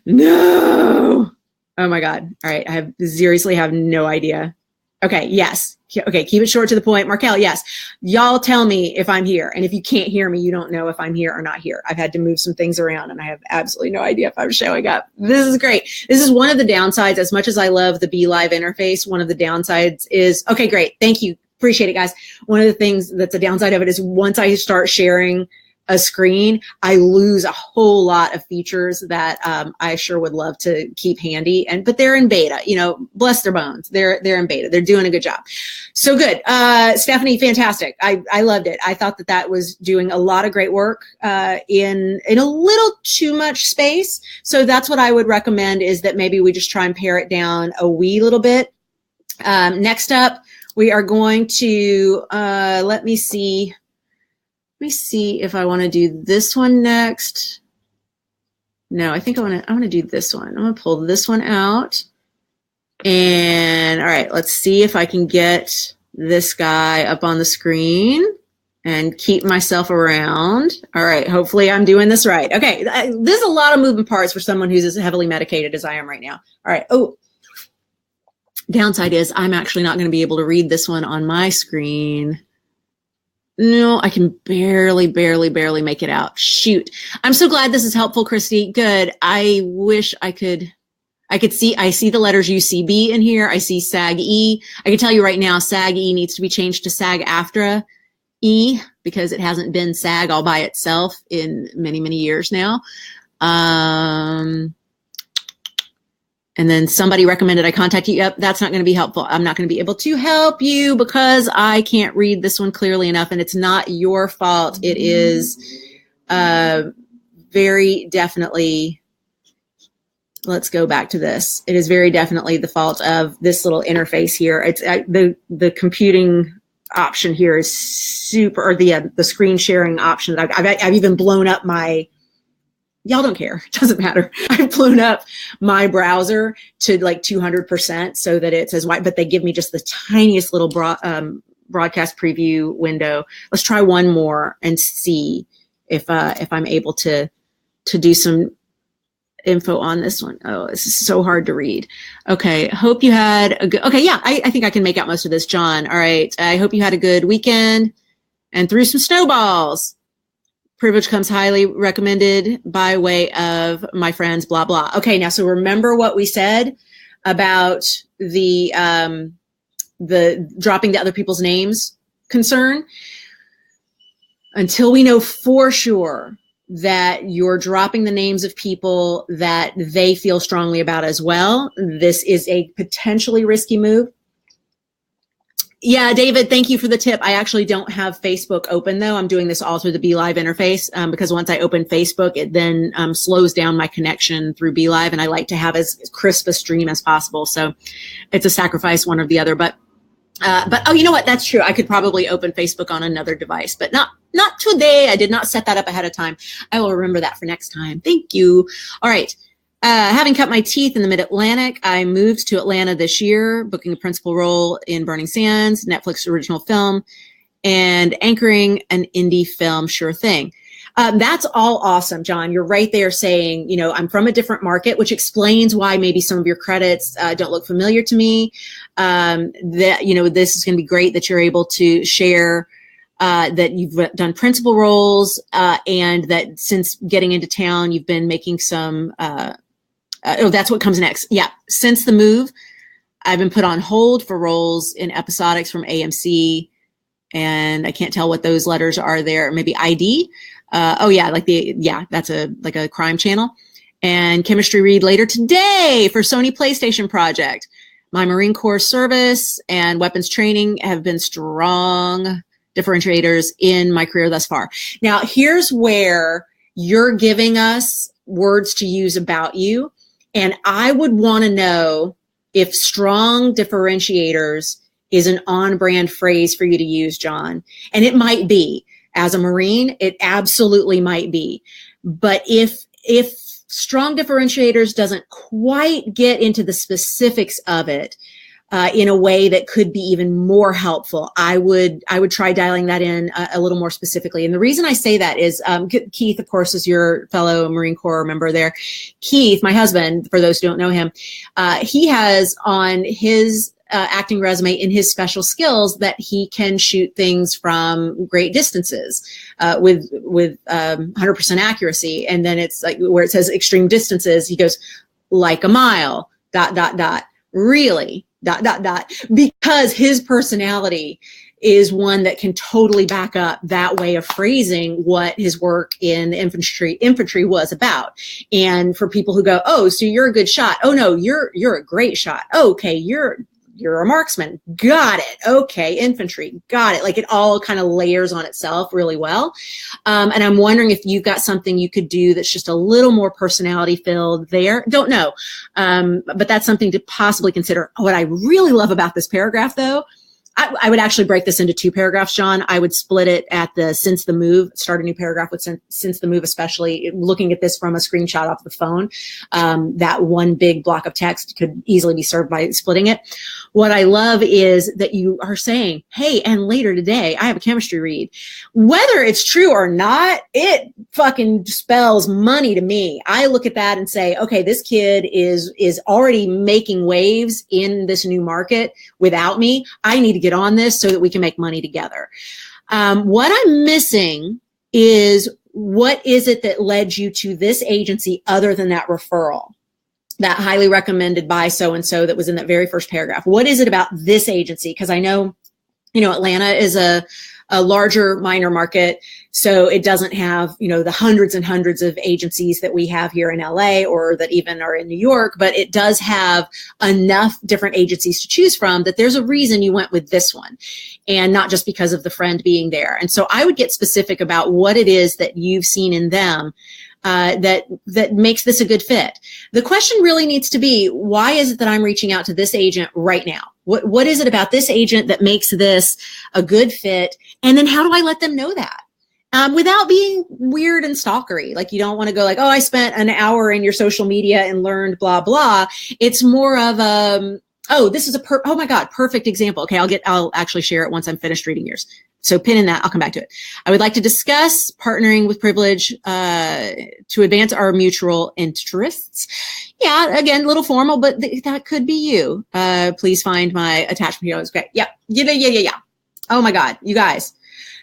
No. Oh my God. All right. I seriously have no idea. Okay. Yes. Okay. Keep it short to the point. Markel, yes. Y'all tell me if I'm here. And if you can't hear me, you don't know if I'm here or not here. I've had to move some things around, and I have absolutely no idea if I'm showing up. This is great. This is one of the downsides. As much as I love the Be Live interface, one of the downsides is, okay, great. Thank you. Appreciate it, guys. One of the things that's a downside of it is once I start sharing a screen, I lose a whole lot of features that I sure would love to keep handy. But they're in beta, bless their bones. They're in beta. They're doing a good job. So good. Stephanie, fantastic. I loved it. I thought that was doing a lot of great work in a little too much space. So that's what I would recommend, is that maybe we just try and pare it down a wee little bit. Next up, we are going to, let me see if I want to do this one next. No, I think I want to do this one. I'm going to pull this one out. And all right, let's see if I can get this guy up on the screen and keep myself around. All right, hopefully I'm doing this right. Okay, there's a lot of moving parts for someone who's as heavily medicated as I am right now. All right. Oh, downside is I'm actually not going to be able to read this one on my screen. No, I can barely make it out. Shoot. I'm so glad this is helpful, Christy. Good. I wish I could see, I see the letters UCB in here. I see SAG-E. I can tell you right now, SAG-E needs to be changed to SAG-AFTRA-E because it hasn't been SAG all by itself in many years now. And then somebody recommended I contact you. Yep, that's not going to be helpful. I'm not going to be able to help you because I can't read this one clearly enough, and it's not your fault. It is very definitely, let's go back to this. It is very definitely the fault of this little interface here. It's the computing option here is super, or the screen sharing option. I've even blown up my, y'all don't care. It doesn't matter. I've blown up my browser to like 200% so that it says white, but they give me just the tiniest little broadcast preview window. Let's try one more and see if I'm able to do some info on this one. Oh, this is so hard to read. Okay. Hope you had a good, okay. Yeah. I think I can make out most of this, John. All right. I hope you had a good weekend and threw some snowballs. Privilege comes highly recommended by way of my friends, blah, blah. Okay. Now, so remember what we said about the dropping the other people's names concern. Until we know for sure that you're dropping the names of people that they feel strongly about as well, this is a potentially risky move. Yeah, David, thank you for the tip. I actually don't have Facebook open, though. I'm doing this all through the Be Live interface because once I open Facebook, it then slows down my connection through Be Live, and I like to have as crisp a stream as possible. So it's a sacrifice, one or the other. But oh, you know what? That's true. I could probably open Facebook on another device, but not today. I did not set that up ahead of time. I will remember that for next time. Thank you. All right. Having cut my teeth in the Mid-Atlantic, I moved to Atlanta this year, booking a principal role in Burning Sands, Netflix original film, and anchoring an indie film, Sure Thing. That's all awesome, John. You're right there saying, you know, I'm from a different market, which explains why maybe some of your credits don't look familiar to me. That, you know, this is going to be great that you're able to share that you've done principal roles and that since getting into town, you've been making some, that's what comes next. Yeah. Since the move, I've been put on hold for roles in episodics from AMC, and I can't tell what those letters are there. Maybe ID. That's like a crime channel. And chemistry read later today for Sony PlayStation project. My Marine Corps service and weapons training have been strong differentiators in my career thus far. Now, here's where you're giving us words to use about you. And I would want to know if strong differentiators is an on-brand phrase for you to use, John. And it might be. As a Marine, it absolutely might be. But if strong differentiators doesn't quite get into the specifics of it in a way that could be even more helpful, I would try dialing that in a little more specifically. And the reason I say that is Keith, of course, is your fellow Marine Corps member there. Keith, my husband, for those who don't know him, he has on his acting resume in his special skills that he can shoot things from great distances with 100% accuracy. And then it's like where it says extreme distances, he goes like a mile, ... really, ... because his personality is one that can totally back up that way of phrasing what his work in infantry was about. And for people who go, oh, so you're a good shot. Oh no, you're a great shot. Oh, okay, you're a marksman. Got it. Okay. Infantry. Got it. Like it all kind of layers on itself really well. And I'm wondering if you've got something you could do that's just a little more personality filled there. Don't know. But that's something to possibly consider. What I really love about this paragraph though, I would actually break this into 2 paragraphs, John. I would split it at the since the move, start a new paragraph with since the move, especially looking at this from a screenshot off the phone. That one big block of text could easily be served by splitting it. What I love is that you are saying, hey, and later today, I have a chemistry read. Whether it's true or not, it fucking spells money to me. I look at that and say, okay, this kid is already making waves in this new market without me. I need to get on this so that we can make money together. What I'm missing is what is it that led you to this agency other than that referral? That highly recommended by so-and-so that was in that very first paragraph. What is it about this agency? Because I know, you know, Atlanta is a larger minor market. So it doesn't have, you know, the hundreds and hundreds of agencies that we have here in LA or that even are in New York, but it does have enough different agencies to choose from that there's a reason you went with this one and not just because of the friend being there. And so I would get specific about what it is that you've seen in them that makes this a good fit. The question really needs to be, why is it that I'm reaching out to this agent right now? What is it about this agent that makes this a good fit? And then how do I let them know that? Without being weird and stalkery. Like you don't want to go like, oh, I spent an hour in your social media and learned blah, blah. It's more of oh, this is oh my God, perfect example. Okay, I'll actually share it once I'm finished reading yours. So pin in that, I'll come back to it. I would like to discuss partnering with Privilege to advance our mutual interests. Yeah, again, a little formal, but that could be you. Please find my attachment here. It's great. Yep. Yeah. Oh my God, you guys.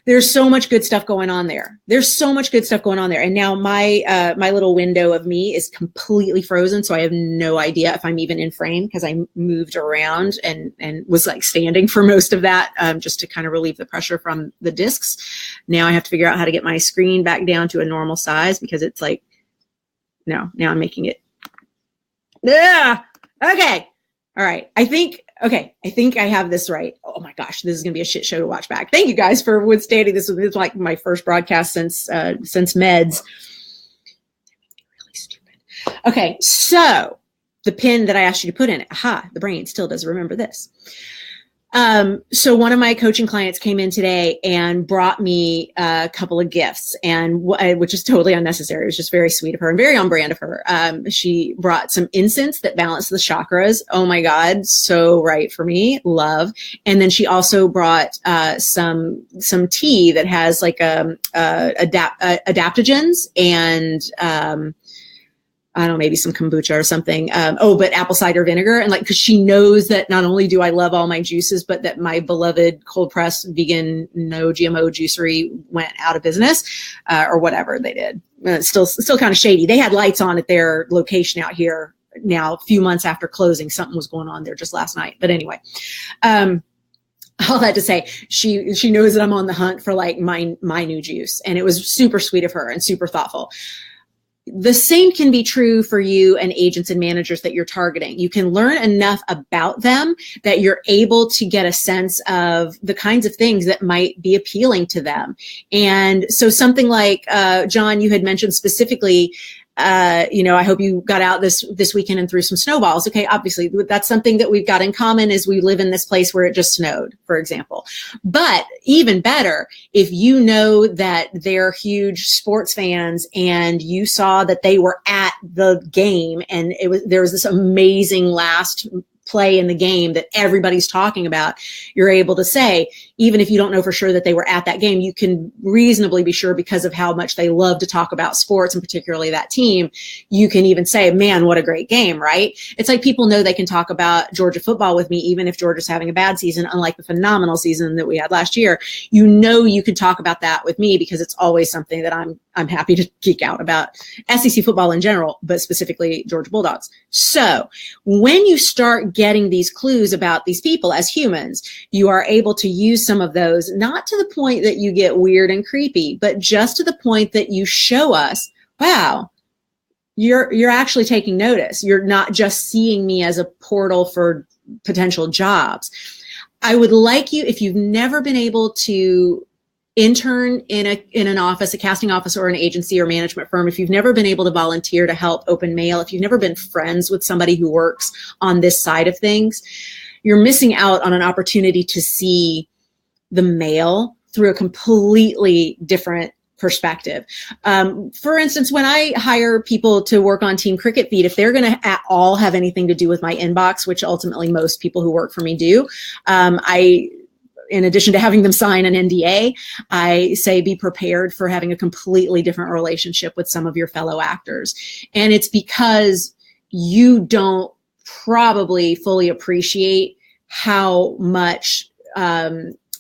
There's so much good stuff going on there. And now my little window of me is completely frozen. So I have no idea if I'm even in frame because I moved around and was like standing for most of that just to kind of relieve the pressure from the discs. Now I have to figure out how to get my screen back down to a normal size because it's like, no, now I'm making it. Yeah. Okay. All right. I think I have this right. Oh my gosh, this is going to be a shit show to watch back. Thank you guys for withstanding this. This was like my first broadcast since meds. Really stupid. Okay, so the pin that I asked you to put in it. Aha, the brain still does remember this. So one of my coaching clients came in today and brought me a couple of gifts, and which is totally unnecessary. It was just very sweet of her and very on brand of her. She brought some incense that balanced the chakras. Oh my God, so right for me. Love. And then she also brought some tea that has like adaptogens and I don't know, maybe some kombucha or something. But apple cider vinegar. And like, cause she knows that not only do I love all my juices, but that my beloved cold press vegan, no GMO juicery went out of business, or whatever they did. Still kind of shady. They had lights on at their location out here now, a few months after closing. Something was going on there just last night. But anyway, all that to say, she knows that I'm on the hunt for like my new juice. And it was super sweet of her and super thoughtful. The same can be true for you and agents and managers that you're targeting. You can learn enough about them that you're able to get a sense of the kinds of things that might be appealing to them. And so something like, John, you had mentioned specifically, I hope you got out this weekend and threw some snowballs. Okay. Obviously that's something that we've got in common is we live in this place where it just snowed, for example. But even better, if you know that they're huge sports fans and you saw that they were at the game and there was this amazing last play in the game that everybody's talking about, you're able to say, even if you don't know for sure that they were at that game, you can reasonably be sure because of how much they love to talk about sports and particularly that team. You can even say, man, what a great game, right? It's like people know they can talk about Georgia football with me, even if Georgia's having a bad season, unlike the phenomenal season that we had last year. You can talk about that with me because it's always something that I'm happy to geek out about SEC football in general, but specifically Georgia Bulldogs. So when you start getting these clues about these people as humans, you are able to use some of those, not to the point that you get weird and creepy, but just to the point that you show us, wow, you're actually taking notice. You're not just seeing me as a portal for potential jobs. I would like you, if you've never been able to intern in an office, a casting office or an agency or management firm, if you've never been able to volunteer to help open mail, if you've never been friends with somebody who works on this side of things, you're missing out on an opportunity to see the mail through a completely different perspective. For instance, when I hire people to work on Team Cricket Feed, if they're going to at all have anything to do with my inbox, which ultimately most people who work for me do, in addition to having them sign an NDA, I say be prepared for having a completely different relationship with some of your fellow actors. And it's because you don't probably fully appreciate how much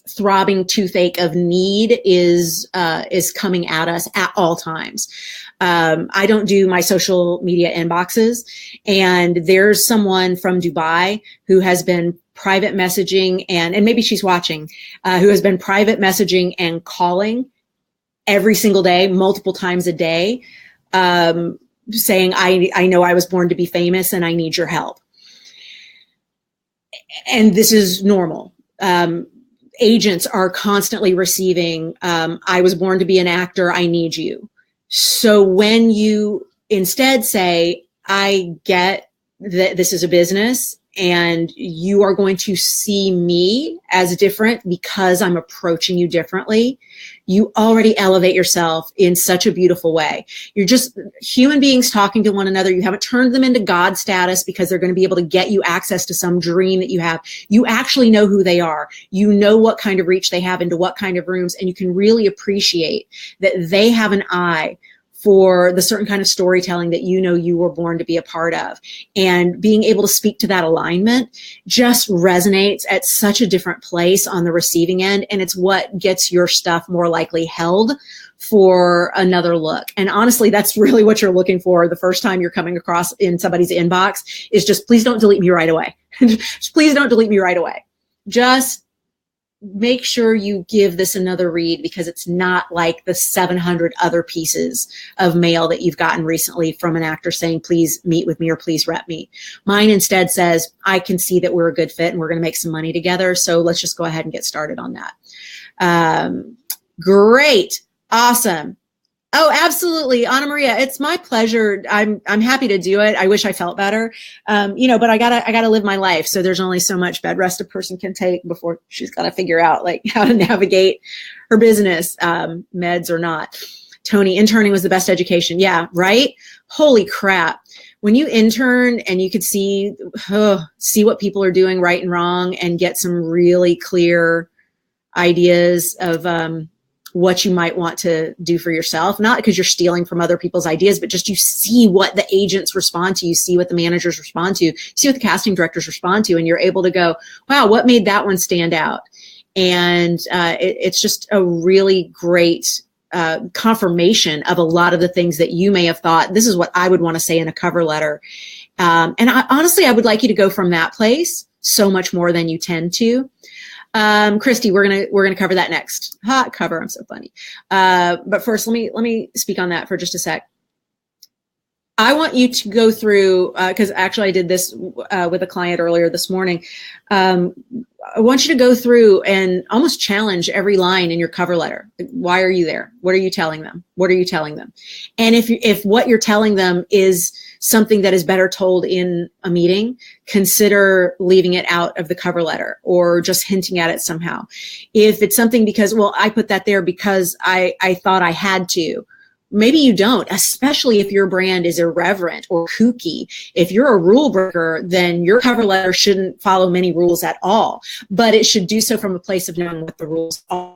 throbbing toothache of need is coming at us at all times. I don't do my social media inboxes, and there's someone from Dubai who has been private messaging and maybe she's watching, who has been private messaging and calling every single day, multiple times a day, saying, I know I was born to be famous and I need your help. And this is normal. Agents are constantly receiving, I was born to be an actor, I need you. So when you instead say, I get that this is a business and you are going to see me as different because I'm approaching you differently, you already elevate yourself in such a beautiful way. You're just human beings talking to one another. You haven't turned them into God status because they're going to be able to get you access to some dream that you have. You actually know who they are. You know what kind of reach they have into what kind of rooms, and you can really appreciate that they have an eye for the certain kind of storytelling that you know you were born to be a part of. And being able to speak to that alignment just resonates at such a different place on the receiving end. And it's what gets your stuff more likely held for another look. And honestly, that's really what you're looking for the first time you're coming across in somebody's inbox is just, please don't delete me right away. Please don't delete me right away. Just make sure you give this another read, because it's not like the 700 other pieces of mail that you've gotten recently from an actor saying, please meet with me or please rep me. Mine instead says, I can see that we're a good fit and we're going to make some money together. So let's just go ahead and get started on that. Great. Awesome. Oh, absolutely. Anna Maria, it's my pleasure. I'm happy to do it. I wish I felt better. But I gotta live my life. So there's only so much bed rest a person can take before she's got to figure out like how to navigate her business, meds or not. Tony, interning was the best education. Yeah, right? Holy crap. When you intern and you could see what people are doing right and wrong and get some really clear ideas of what you might want to do for yourself, not because you're stealing from other people's ideas, but just you see what the agents respond to, you see what the managers respond to, you see what the casting directors respond to, and you're able to go, wow, what made that one stand out? And it's just a really great confirmation of a lot of the things that you may have thought, this is what I would want to say in a cover letter. Honestly, I would like you to go from that place so much more than you tend to. Christy, we're gonna cover that next. Hot cover, I'm so funny. But first, let me speak on that for just a sec. I want you to go through, because actually I did this with a client earlier this morning. I want you to go through and almost challenge every line in your cover letter. Why are you there? What are you telling them? What are you telling them? And if what you're telling them is something that is better told in a meeting, consider leaving it out of the cover letter or just hinting at it somehow. If it's something because, well, I put that there because I thought I had to. Maybe you don't, especially if your brand is irreverent or kooky. If you're a rule breaker, then your cover letter shouldn't follow many rules at all, but it should do so from a place of knowing what the rules are.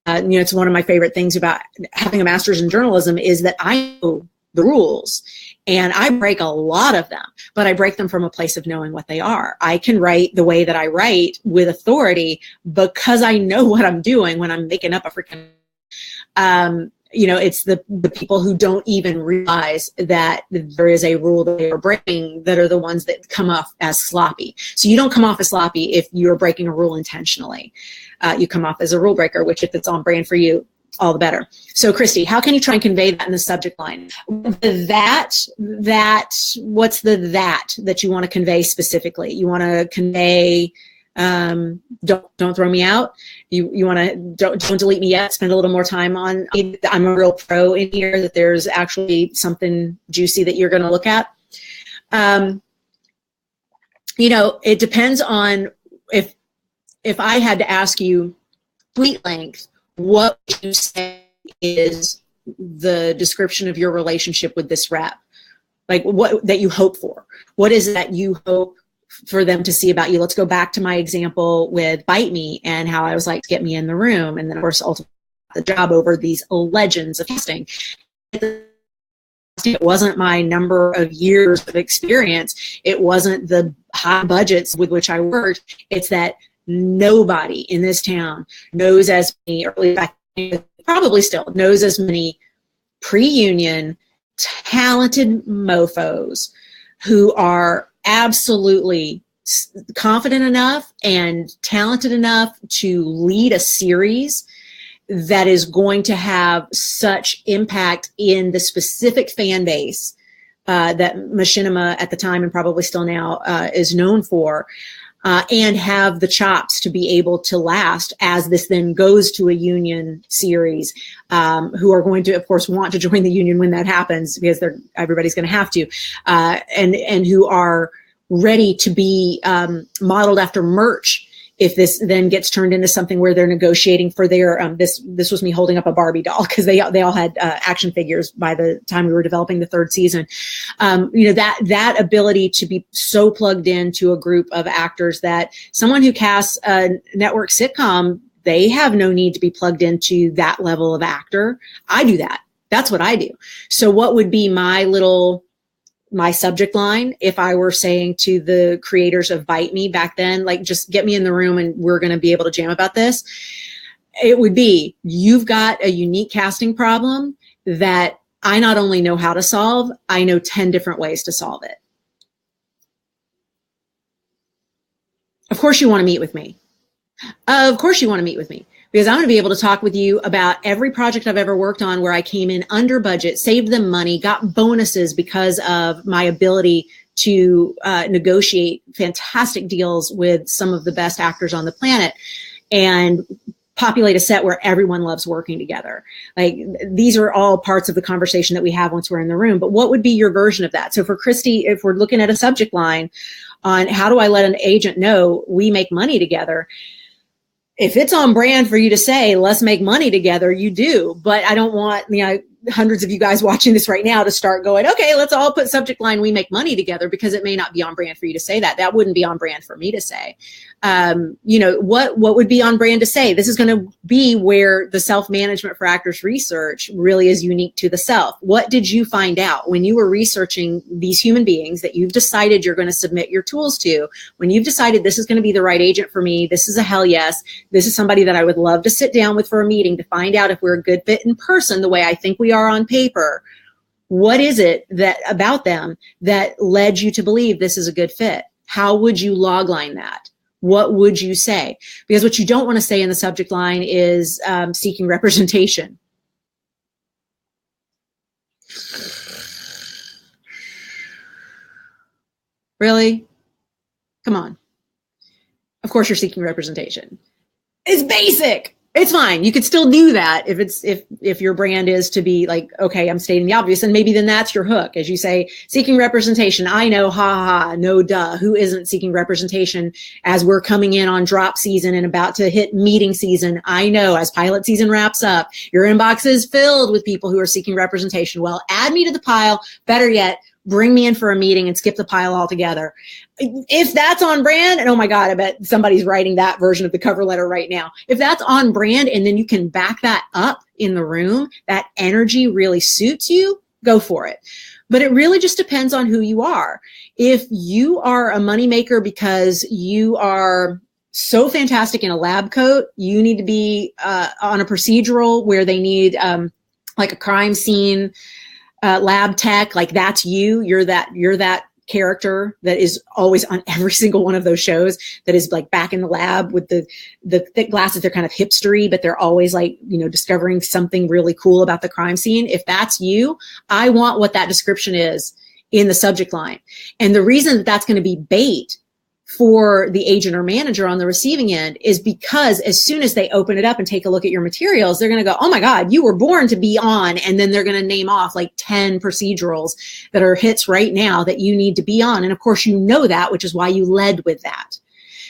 It's one of my favorite things about having a master's in journalism is that I know the rules and I break a lot of them, but I break them from a place of knowing what they are. I can write the way that I write with authority because I know what I'm doing when I'm making up a freaking it's the people who don't even realize that there is a rule that they are breaking that are the ones that come off as sloppy. So you don't come off as sloppy if you're breaking a rule intentionally. You come off as a rule breaker, which if it's on brand for you, all the better. So Christy, how can you try and convey that in the subject line? What's the that you want to convey specifically? You want to convey don't throw me out. You want to don't delete me yet. Spend a little more time on. I'm a real pro in here. That there's actually something juicy that you're going to look at. It depends on if I had to ask you tweet length, what would you say is the description of your relationship with this rep? Like what that you hope for? What is it that you hope for them to see about you? Let's go back to my example with Bite Me and how I was like, get me in the room. And then of course, ultimately the job over these legends of casting. It wasn't my number of years of experience. It wasn't the high budgets with which I worked. It's that nobody in this town knows as many, or probably still knows as many pre-union talented mofos who are absolutely confident enough and talented enough to lead a series that is going to have such impact in the specific fan base that Machinima at the time and probably still now is known for, and have the chops to be able to last as this then goes to a union series, who are going to, of course, want to join the union when that happens because everybody's going to have to, and who are ready to be modeled after merch if this then gets turned into something where they're negotiating for their, this was me holding up a Barbie doll because they all had action figures by the time we were developing the third season. That ability to be so plugged into a group of actors that someone who casts a network sitcom, they have no need to be plugged into that level of actor. I do that. That's what I do. So what would be my subject line if I were saying to the creators of Bite Me back then, like, just get me in the room and we're going to be able to jam about this? It would be, you've got a unique casting problem that I not only know how to solve, I know 10 different ways to solve it. Of course you want to meet with me. Of course you want to meet with me. Because I'm going to be able to talk with you about every project I've ever worked on where I came in under budget, saved them money, got bonuses because of my ability to negotiate fantastic deals with some of the best actors on the planet, and populate a set where everyone loves working together. Like, these are all parts of the conversation that we have once we're in the room. But what would be your version of that? So for Christy, if we're looking at a subject line on how do I let an agent know we make money together, if it's on brand for you to say, let's make money together, you do. But I don't want, hundreds of you guys watching this right now to start going, okay, let's all put subject line, we make money together, because it may not be on brand for you to say that. That wouldn't be on brand for me to say. What would be on brand to say? This is going to be where the self-management for actors research really is unique to the self. What did you find out when you were researching these human beings that you've decided you're going to submit your tools to? When you've decided this is going to be the right agent for me, this is a hell yes, this is somebody that I would love to sit down with for a meeting to find out if we're a good fit in person the way I think we are on paper. What is it that about them that led you to believe this is a good fit? How would you logline that? What would you say? Because what you don't want to say in the subject line is seeking representation. Really? Come on. Of course you're seeking representation. It's basic. It's fine. You could still do that if your brand is to be like, okay, I'm stating the obvious, and maybe then that's your hook. As you say, seeking representation. I know, no duh. Who isn't seeking representation as we're coming in on drop season and about to hit meeting season? I know, as pilot season wraps up, your inbox is filled with people who are seeking representation. Well, add me to the pile. Better yet, bring me in for a meeting and skip the pile altogether. If that's on brand, and oh my God, I bet somebody's writing that version of the cover letter right now. If that's on brand and then you can back that up in the room, that energy really suits you, go for it. But it really just depends on who you are. If you are a moneymaker because you are so fantastic in a lab coat, you need to be on a procedural where they need like a crime scene lab tech, like that's you. You're that character that is always on every single one of those shows that is like back in the lab with the thick glasses. They're kind of hipstery, but they're always like, discovering something really cool about the crime scene. If that's you, I want what that description is in the subject line. And the reason that that's going to be bait for the agent or manager on the receiving end is because as soon as they open it up and take a look at your materials, they're going to go, oh my God, you were born to be on. And then they're going to name off like 10 procedurals that are hits right now that you need to be on. And of course, you know that, which is why you led with that.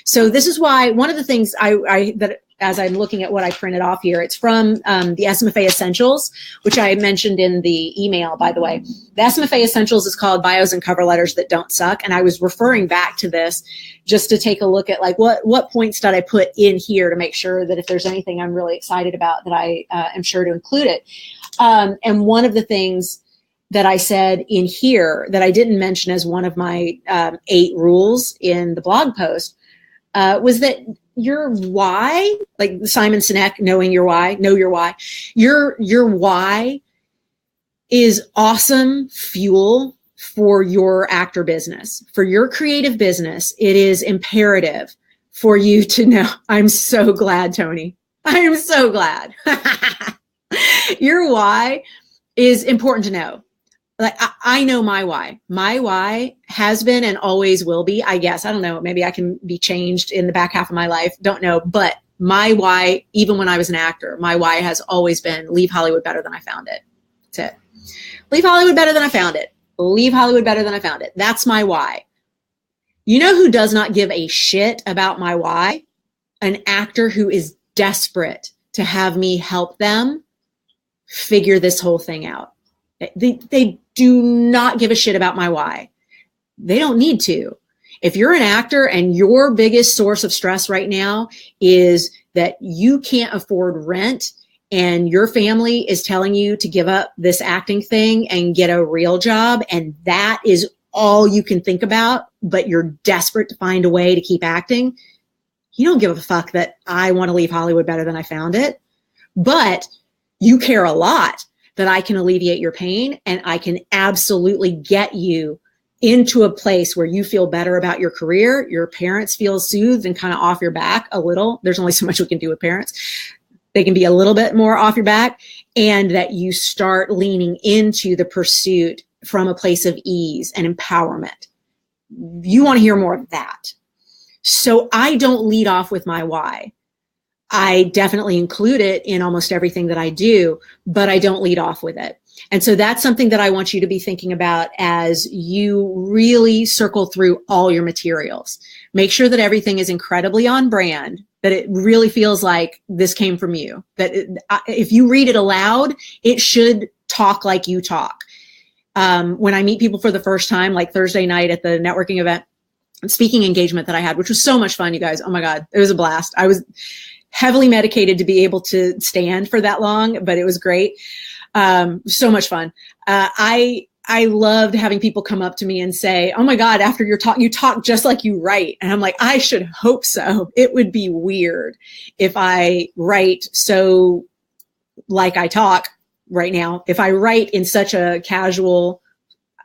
So this is why one of the things that as I'm looking at what I printed off here, it's from the SMFA Essentials, which I mentioned in the email, by the way. The SMFA Essentials is called Bios and Cover Letters That Don't Suck. And I was referring back to this just to take a look at like what points did I put in here to make sure that if there's anything I'm really excited about that I am sure to include it. And one of the things that I said in here that I didn't mention as one of my 8 rules in the blog post was that your why, like Simon Sinek, know your why, your why is awesome fuel for your actor business, for your creative business. It is imperative for you to know. I'm so glad, Tony. I am so glad. Your why is important to know. Like I know my why. My why has been and always will be, I guess. I don't know. Maybe I can be changed in the back half of my life. Don't know. But my why, even when I was an actor, my why has always been leave Hollywood better than I found it. That's it. Leave Hollywood better than I found it. Leave Hollywood better than I found it. That's my why. You know who does not give a shit about my why? An actor who is desperate to have me help them figure this whole thing out. They do not give a shit about my why. They don't need to. If you're an actor and your biggest source of stress right now is that you can't afford rent and your family is telling you to give up this acting thing and get a real job, and that is all you can think about, but you're desperate to find a way to keep acting, you don't give a fuck that I want to leave Hollywood better than I found it. But you care a lot that I can alleviate your pain and I can absolutely get you into a place where you feel better about your career. Your parents feel soothed and kind of off your back a little. There's only so much we can do with parents. They can be a little bit more off your back, and that you start leaning into the pursuit from a place of ease and empowerment. You want to hear more of that. So I don't lead off with my why. I definitely include it in almost everything that I do, but I don't lead off with it. And so that's something that I want you to be thinking about as you really circle through all your materials. Make sure that everything is incredibly on brand, that it really feels like this came from you, that if you read it aloud, it should talk like you talk. When I meet people for the first time, like Thursday night at the networking event, speaking engagement that I had, which was so much fun, you guys. Oh my God, it was a blast. I was heavily medicated to be able to stand for that long, but it was great. So much fun. I loved having people come up to me and say, oh my God, after your talk, you talk just like you write. And I'm like, I should hope so. It would be weird if I write so like I talk right now. If I write in such a casual,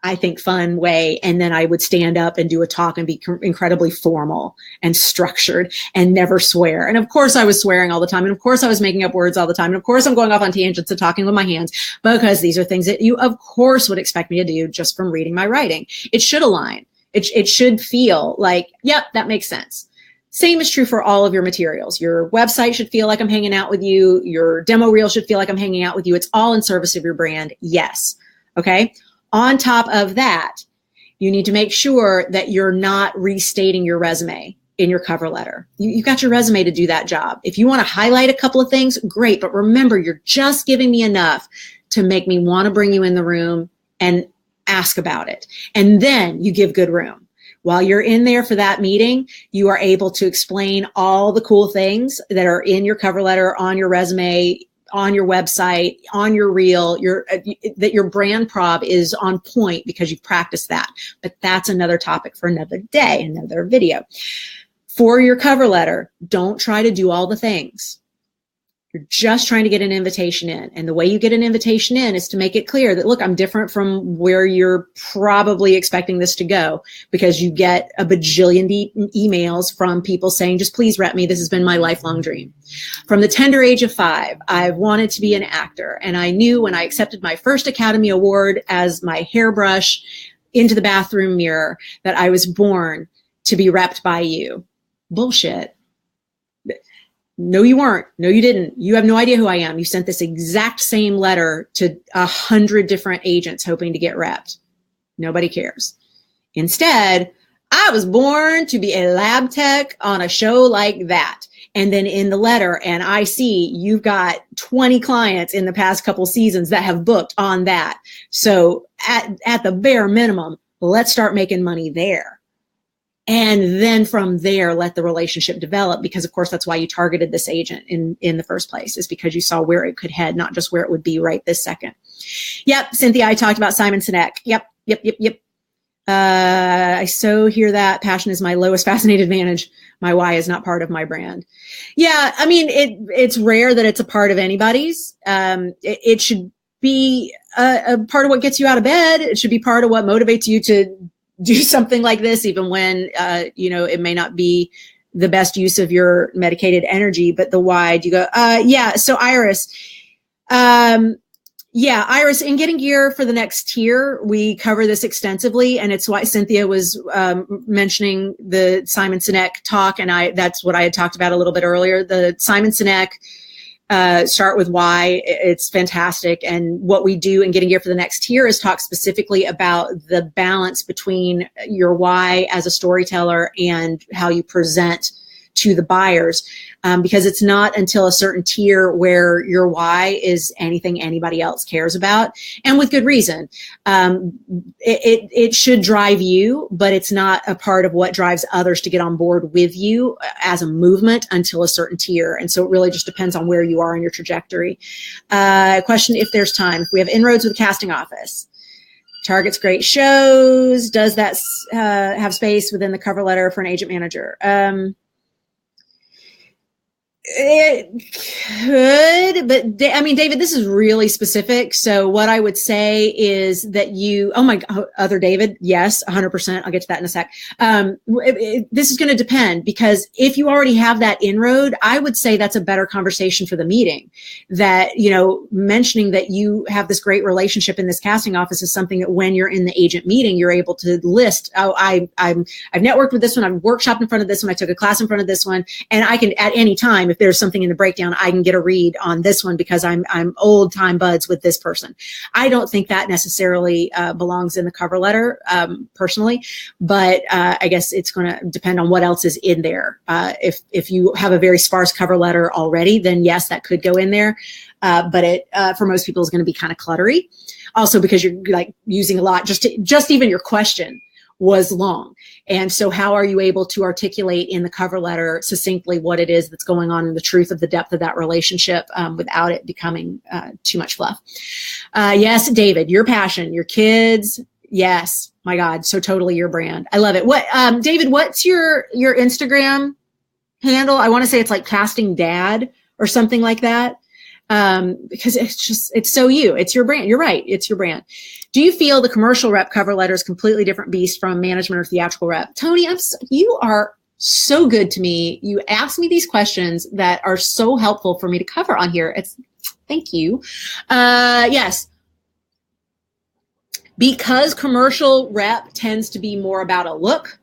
I think, fun way, and then I would stand up and do a talk and be incredibly formal and structured and never swear. And of course I was swearing all the time. And of course I was making up words all the time. And of course I'm going off on tangents and talking with my hands, because these are things that you of course would expect me to do just from reading my writing. It should align. It should feel like, yep, that makes sense. Same is true for all of your materials. Your website should feel like I'm hanging out with you. Your demo reel should feel like I'm hanging out with you. It's all in service of your brand. Yes. Okay. On top of that, you need to make sure that you're not restating your resume in your cover letter. You've got your resume to do that job. If you want to highlight a couple of things, great. But remember, you're just giving me enough to make me want to bring you in the room and ask about it. And then you give good room. While you're in there for that meeting, you are able to explain all the cool things that are in your cover letter, on your resume, on your website, on your reel, that your brand prov is on point because you've practiced that. But that's another topic for another day, another video. For your cover letter, don't try to do all the things. You're just trying to get an invitation in. And the way you get an invitation in is to make it clear that, look, I'm different from where you're probably expecting this to go, because you get a bajillion emails from people saying, just please rep me. This has been my lifelong dream. From the tender age of 5, I've wanted to be an actor. And I knew when I accepted my first Academy Award as my hairbrush into the bathroom mirror that I was born to be repped by you. Bullshit. No, you weren't. No, you didn't. You have no idea who I am. You sent this exact same letter to 100 different agents hoping to get repped. Nobody cares. Instead, I was born to be a lab tech on a show like that. And then in the letter, and I see you've got 20 clients in the past couple seasons that have booked on that. So at the bare minimum, let's start making money there. And then from there, let the relationship develop, because of course, that's why you targeted this agent in the first place, is because you saw where it could head, not just where it would be right this second. Yep. Cynthia, I talked about Simon Sinek. Yep. I so hear that. Passion is my lowest fascinated advantage. My why is not part of my brand. Yeah. I mean, it's rare that it's a part of anybody's. It should be a part of what gets you out of bed. It should be part of what motivates you to do something like this, even when, it may not be the best use of your medicated energy, but the why. Do you go, yeah. So Iris, Iris, in Getting Gear for the Next Tier, we cover this extensively, and it's why Cynthia was mentioning the Simon Sinek talk, and that's what I had talked about a little bit earlier. The Simon Sinek Start With Why, it's fantastic. And what we do in Getting Gear for the Next Tier is talk specifically about the balance between your why as a storyteller and how you present to the buyers, because it's not until a certain tier where your why is anything anybody else cares about, and with good reason. It should drive you, but it's not a part of what drives others to get on board with you as a movement until a certain tier. And so it really just depends on where you are in your trajectory. Question, if there's time, if we have inroads with the casting office, targets great shows, does that have space within the cover letter for an agent manager? It could, but I mean, David, this is really specific. So what I would say is that other David, yes, 100%. I'll get to that in a sec. This is going to depend, because if you already have that inroad, I would say that's a better conversation for the meeting. That, mentioning that you have this great relationship in this casting office is something that when you're in the agent meeting, you're able to list, I've networked with this one. I've workshopped in front of this one. I took a class in front of this one, and I can at any time, if there's something in the breakdown, I can get a read on this one because I'm old time buds with this person. I don't think that necessarily belongs in the cover letter, personally, but I guess it's going to depend on what else is in there. If you have a very sparse cover letter already, then yes, that could go in there. But it for most people is going to be kind of cluttery. Also because you're like using a lot, just even your question was long. And so how are you able to articulate in the cover letter succinctly what it is that's going on and the truth of the depth of that relationship without it becoming too much fluff? Yes, David, your passion, your kids. Yes. My God. So totally your brand. I love it. What, David, what's your Instagram handle? I want to say it's like Casting Dad or something like that. Because it's so you, it's your brand. You're right. It's your brand. Do you feel the commercial rep cover letter is a completely different beast from management or theatrical rep? Tony, you are so good to me. You ask me these questions that are so helpful for me to cover on here. Thank you. Yes. Because commercial rep tends to be more about a look,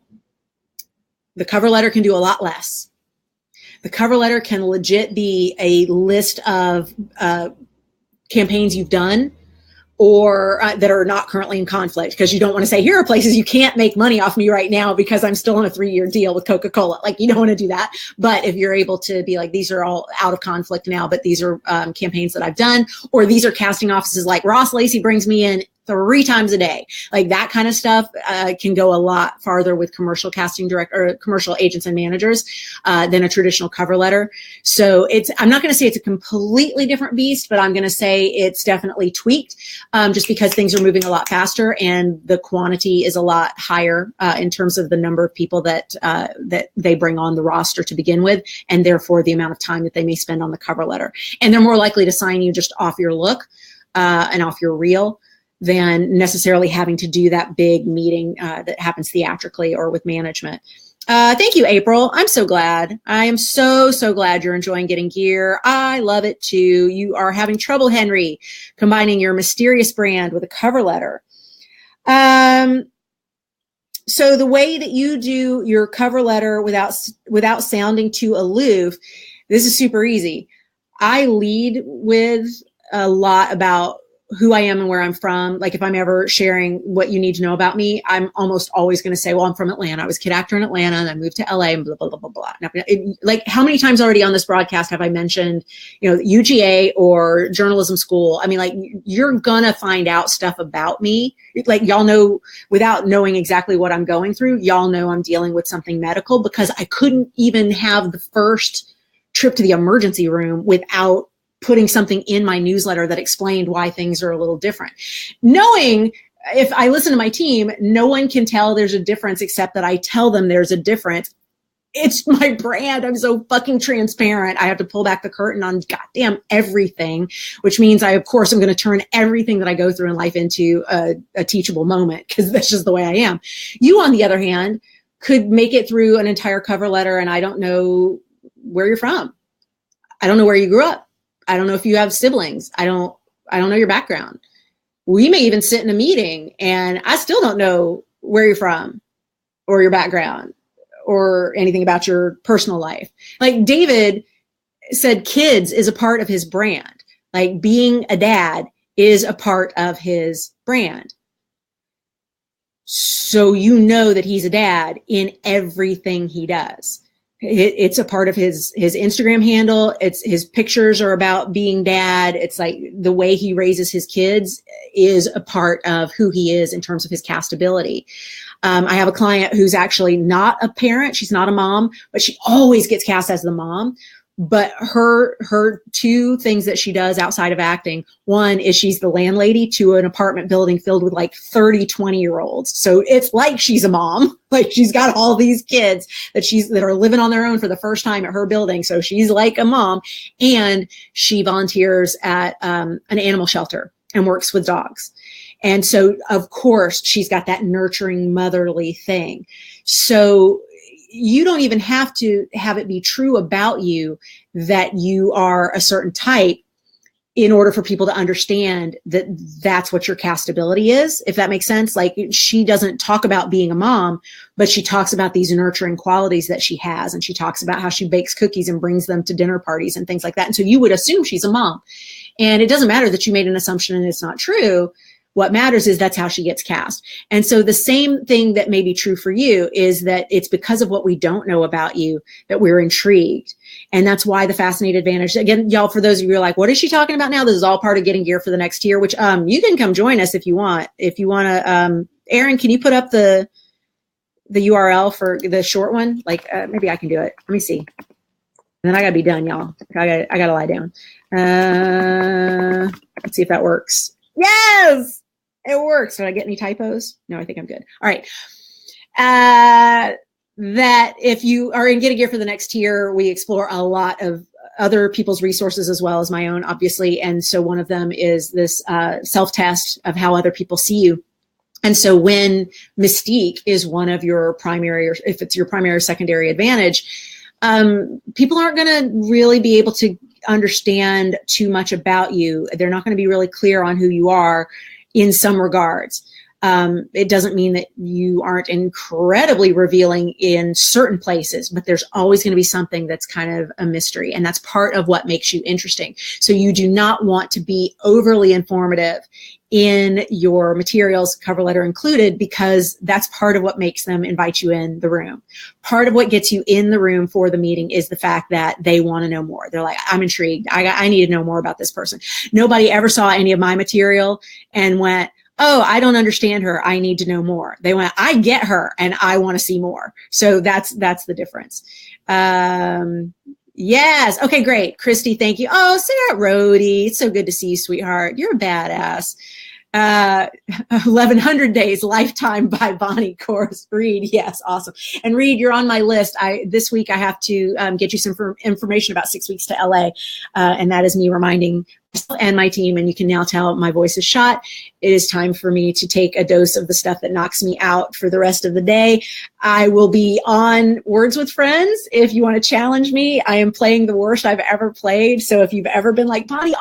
the cover letter can do a lot less. The cover letter can legit be a list of campaigns you've done or that are not currently in conflict, because you don't want to say, here are places you can't make money off me right now because I'm still on a 3-year deal with Coca-Cola. Like, you don't want to do that. But if you're able to be like, these are all out of conflict now, but these are campaigns that I've done, or these are casting offices like Ross Lacey brings me in 3 times a day. Like that kind of stuff can go a lot farther with commercial casting director or commercial agents and managers than a traditional cover letter. So I'm not going to say it's a completely different beast, but I'm going to say it's definitely tweaked just because things are moving a lot faster and the quantity is a lot higher in terms of the number of people that they bring on the roster to begin with, and therefore the amount of time that they may spend on the cover letter. And they're more likely to sign you just off your look and off your reel than necessarily having to do that big meeting that happens theatrically or with management. Thank you, April. I'm so glad. I am so glad you're enjoying getting gear. I love it too. You are having trouble, Henry, combining your mysterious brand with a cover letter. So the way that you do your cover letter without sounding too aloof, this is super easy. I lead with a lot about who I am and where I'm from. Like if I'm ever sharing what you need to know about me, I'm almost always going to say, well, I'm from Atlanta. I was a kid actor in Atlanta and I moved to LA and blah, blah, blah, blah, blah. Now, like how many times already on this broadcast have I mentioned, UGA or journalism school? I mean, like you're going to find out stuff about me. Like y'all know, without knowing exactly what I'm going through, y'all know I'm dealing with something medical because I couldn't even have the first trip to the emergency room without putting something in my newsletter that explained why things are a little different. Knowing if I listen to my team, no one can tell there's a difference except that I tell them there's a difference. It's my brand. I'm so fucking transparent. I have to pull back the curtain on goddamn everything, which means I, of course, I'm going to turn everything that I go through in life into a teachable moment because that's just the way I am. You, on the other hand, could make it through an entire cover letter and I don't know where you're from. I don't know where you grew up. I don't know if you have siblings. I don't know your background. We may even sit in a meeting and I still don't know where you're from or your background or anything about your personal life. Like David said, kids is a part of his brand. Like being a dad is a part of his brand. So you know that he's a dad in everything he does. It's a part of his Instagram handle. His pictures are about being dad. It's like the way he raises his kids is a part of who he is in terms of his castability. I have a client who's actually not a parent. She's not a mom, but she always gets cast as the mom. But her 2 things that she does outside of acting, one is she's the landlady to an apartment building filled with like 30, 20-year-olds. So it's like she's a mom. Like she's got all these kids that are living on their own for the first time at her building. So she's like a mom. And she volunteers at an animal shelter and works with dogs. And so, of course, she's got that nurturing motherly thing. So you don't even have to have it be true about you that you are a certain type. in order for people to understand that that's what your castability is, if that makes sense. Like, she doesn't talk about being a mom, but she talks about these nurturing qualities that she has. And she talks about how she bakes cookies and brings them to dinner parties and things like that. And so you would assume she's a mom. And it doesn't matter that you made an assumption and it's not true. What matters is that's how she gets cast. And so the same thing that may be true for you is that it's because of what we don't know about you that we're intrigued. And that's why the Fascinate Advantage, again, y'all, for those of you who are like, what is she talking about now? This is all part of getting gear for the next year, which you can come join us if you want. If you want to, Aaron, can you put up the URL for the short one? Like, maybe I can do it. Let me see. And then I gotta be done, y'all. I gotta lie down. Let's see if that works. Yes! It works. Did I get any typos? No, I think I'm good. All right. That if you are in Getting Gear for the next tier, we explore a lot of other people's resources as well as my own, obviously. And so one of them is this self-test of how other people see you. And so when Mystique is one of your primary, or if it's your primary or secondary advantage, people aren't going to really be able to understand too much about you. They're not going to be really clear on who you are in some regards. It doesn't mean that you aren't incredibly revealing in certain places, but there's always going to be something that's kind of a mystery, and that's part of what makes you interesting. So you do not want to be overly informative in your materials, cover letter included, because that's part of what makes them invite you in the room. Part of what gets you in the room for the meeting is the fact that they want to know more. They're like, I'm intrigued. I need to know more about this person. Nobody ever saw any of my material and went, oh, I don't understand her. I need to know more. They went, I get her and I want to see more. So that's the difference. Yes. Okay, great. Christy, thank you. Oh, Sarah Rhodey. It's so good to see you, sweetheart. You're a badass. 1100 Days Lifetime by Bonnie Course. Reed, yes, awesome. And Reed, you're on my list. This week I have to get you some information about 6 weeks to LA, and that is me reminding myself and my team, and you can now tell my voice is shot. It is time for me to take a dose of the stuff that knocks me out for the rest of the day. I will be on Words with Friends. If you want to challenge me, I am playing the worst I've ever played. So if you've ever been like, Bonnie,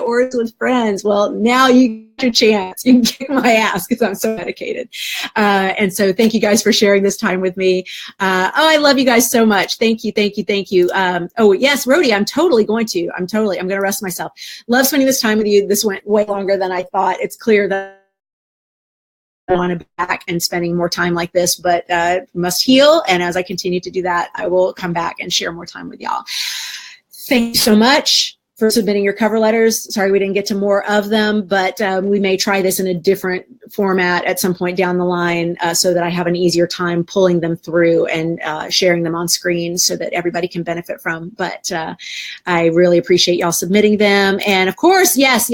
Words with Friends, well, now you get your chance. You can kick my ass because I'm so dedicated. And so thank you guys for sharing this time with me. I love you guys so much. Thank you, thank you, thank you. Oh, yes, Rhodey, I'm going to rest myself. Love spending this time with you. This went way longer than I thought. It's clear that I want to be back and spending more time like this, but must heal. And as I continue to do that, I will come back and share more time with y'all. Thank you so much for submitting your cover letters. Sorry we didn't get to more of them, but we may try this in a different format at some point down the line so that I have an easier time pulling them through and sharing them on screen so that everybody can benefit from. But I really appreciate y'all submitting them. And of course, yes,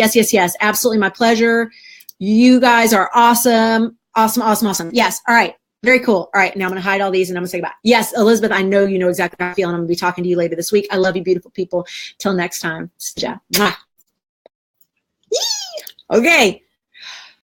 absolutely my pleasure. You guys are awesome. Awesome. Yes, all right. Very cool. All right, now I'm going to hide all these and I'm going to say goodbye. Yes, Elizabeth, I know you know exactly how I feel, and I'm going to be talking to you later this week. I love you, beautiful people. Till next time. Okay.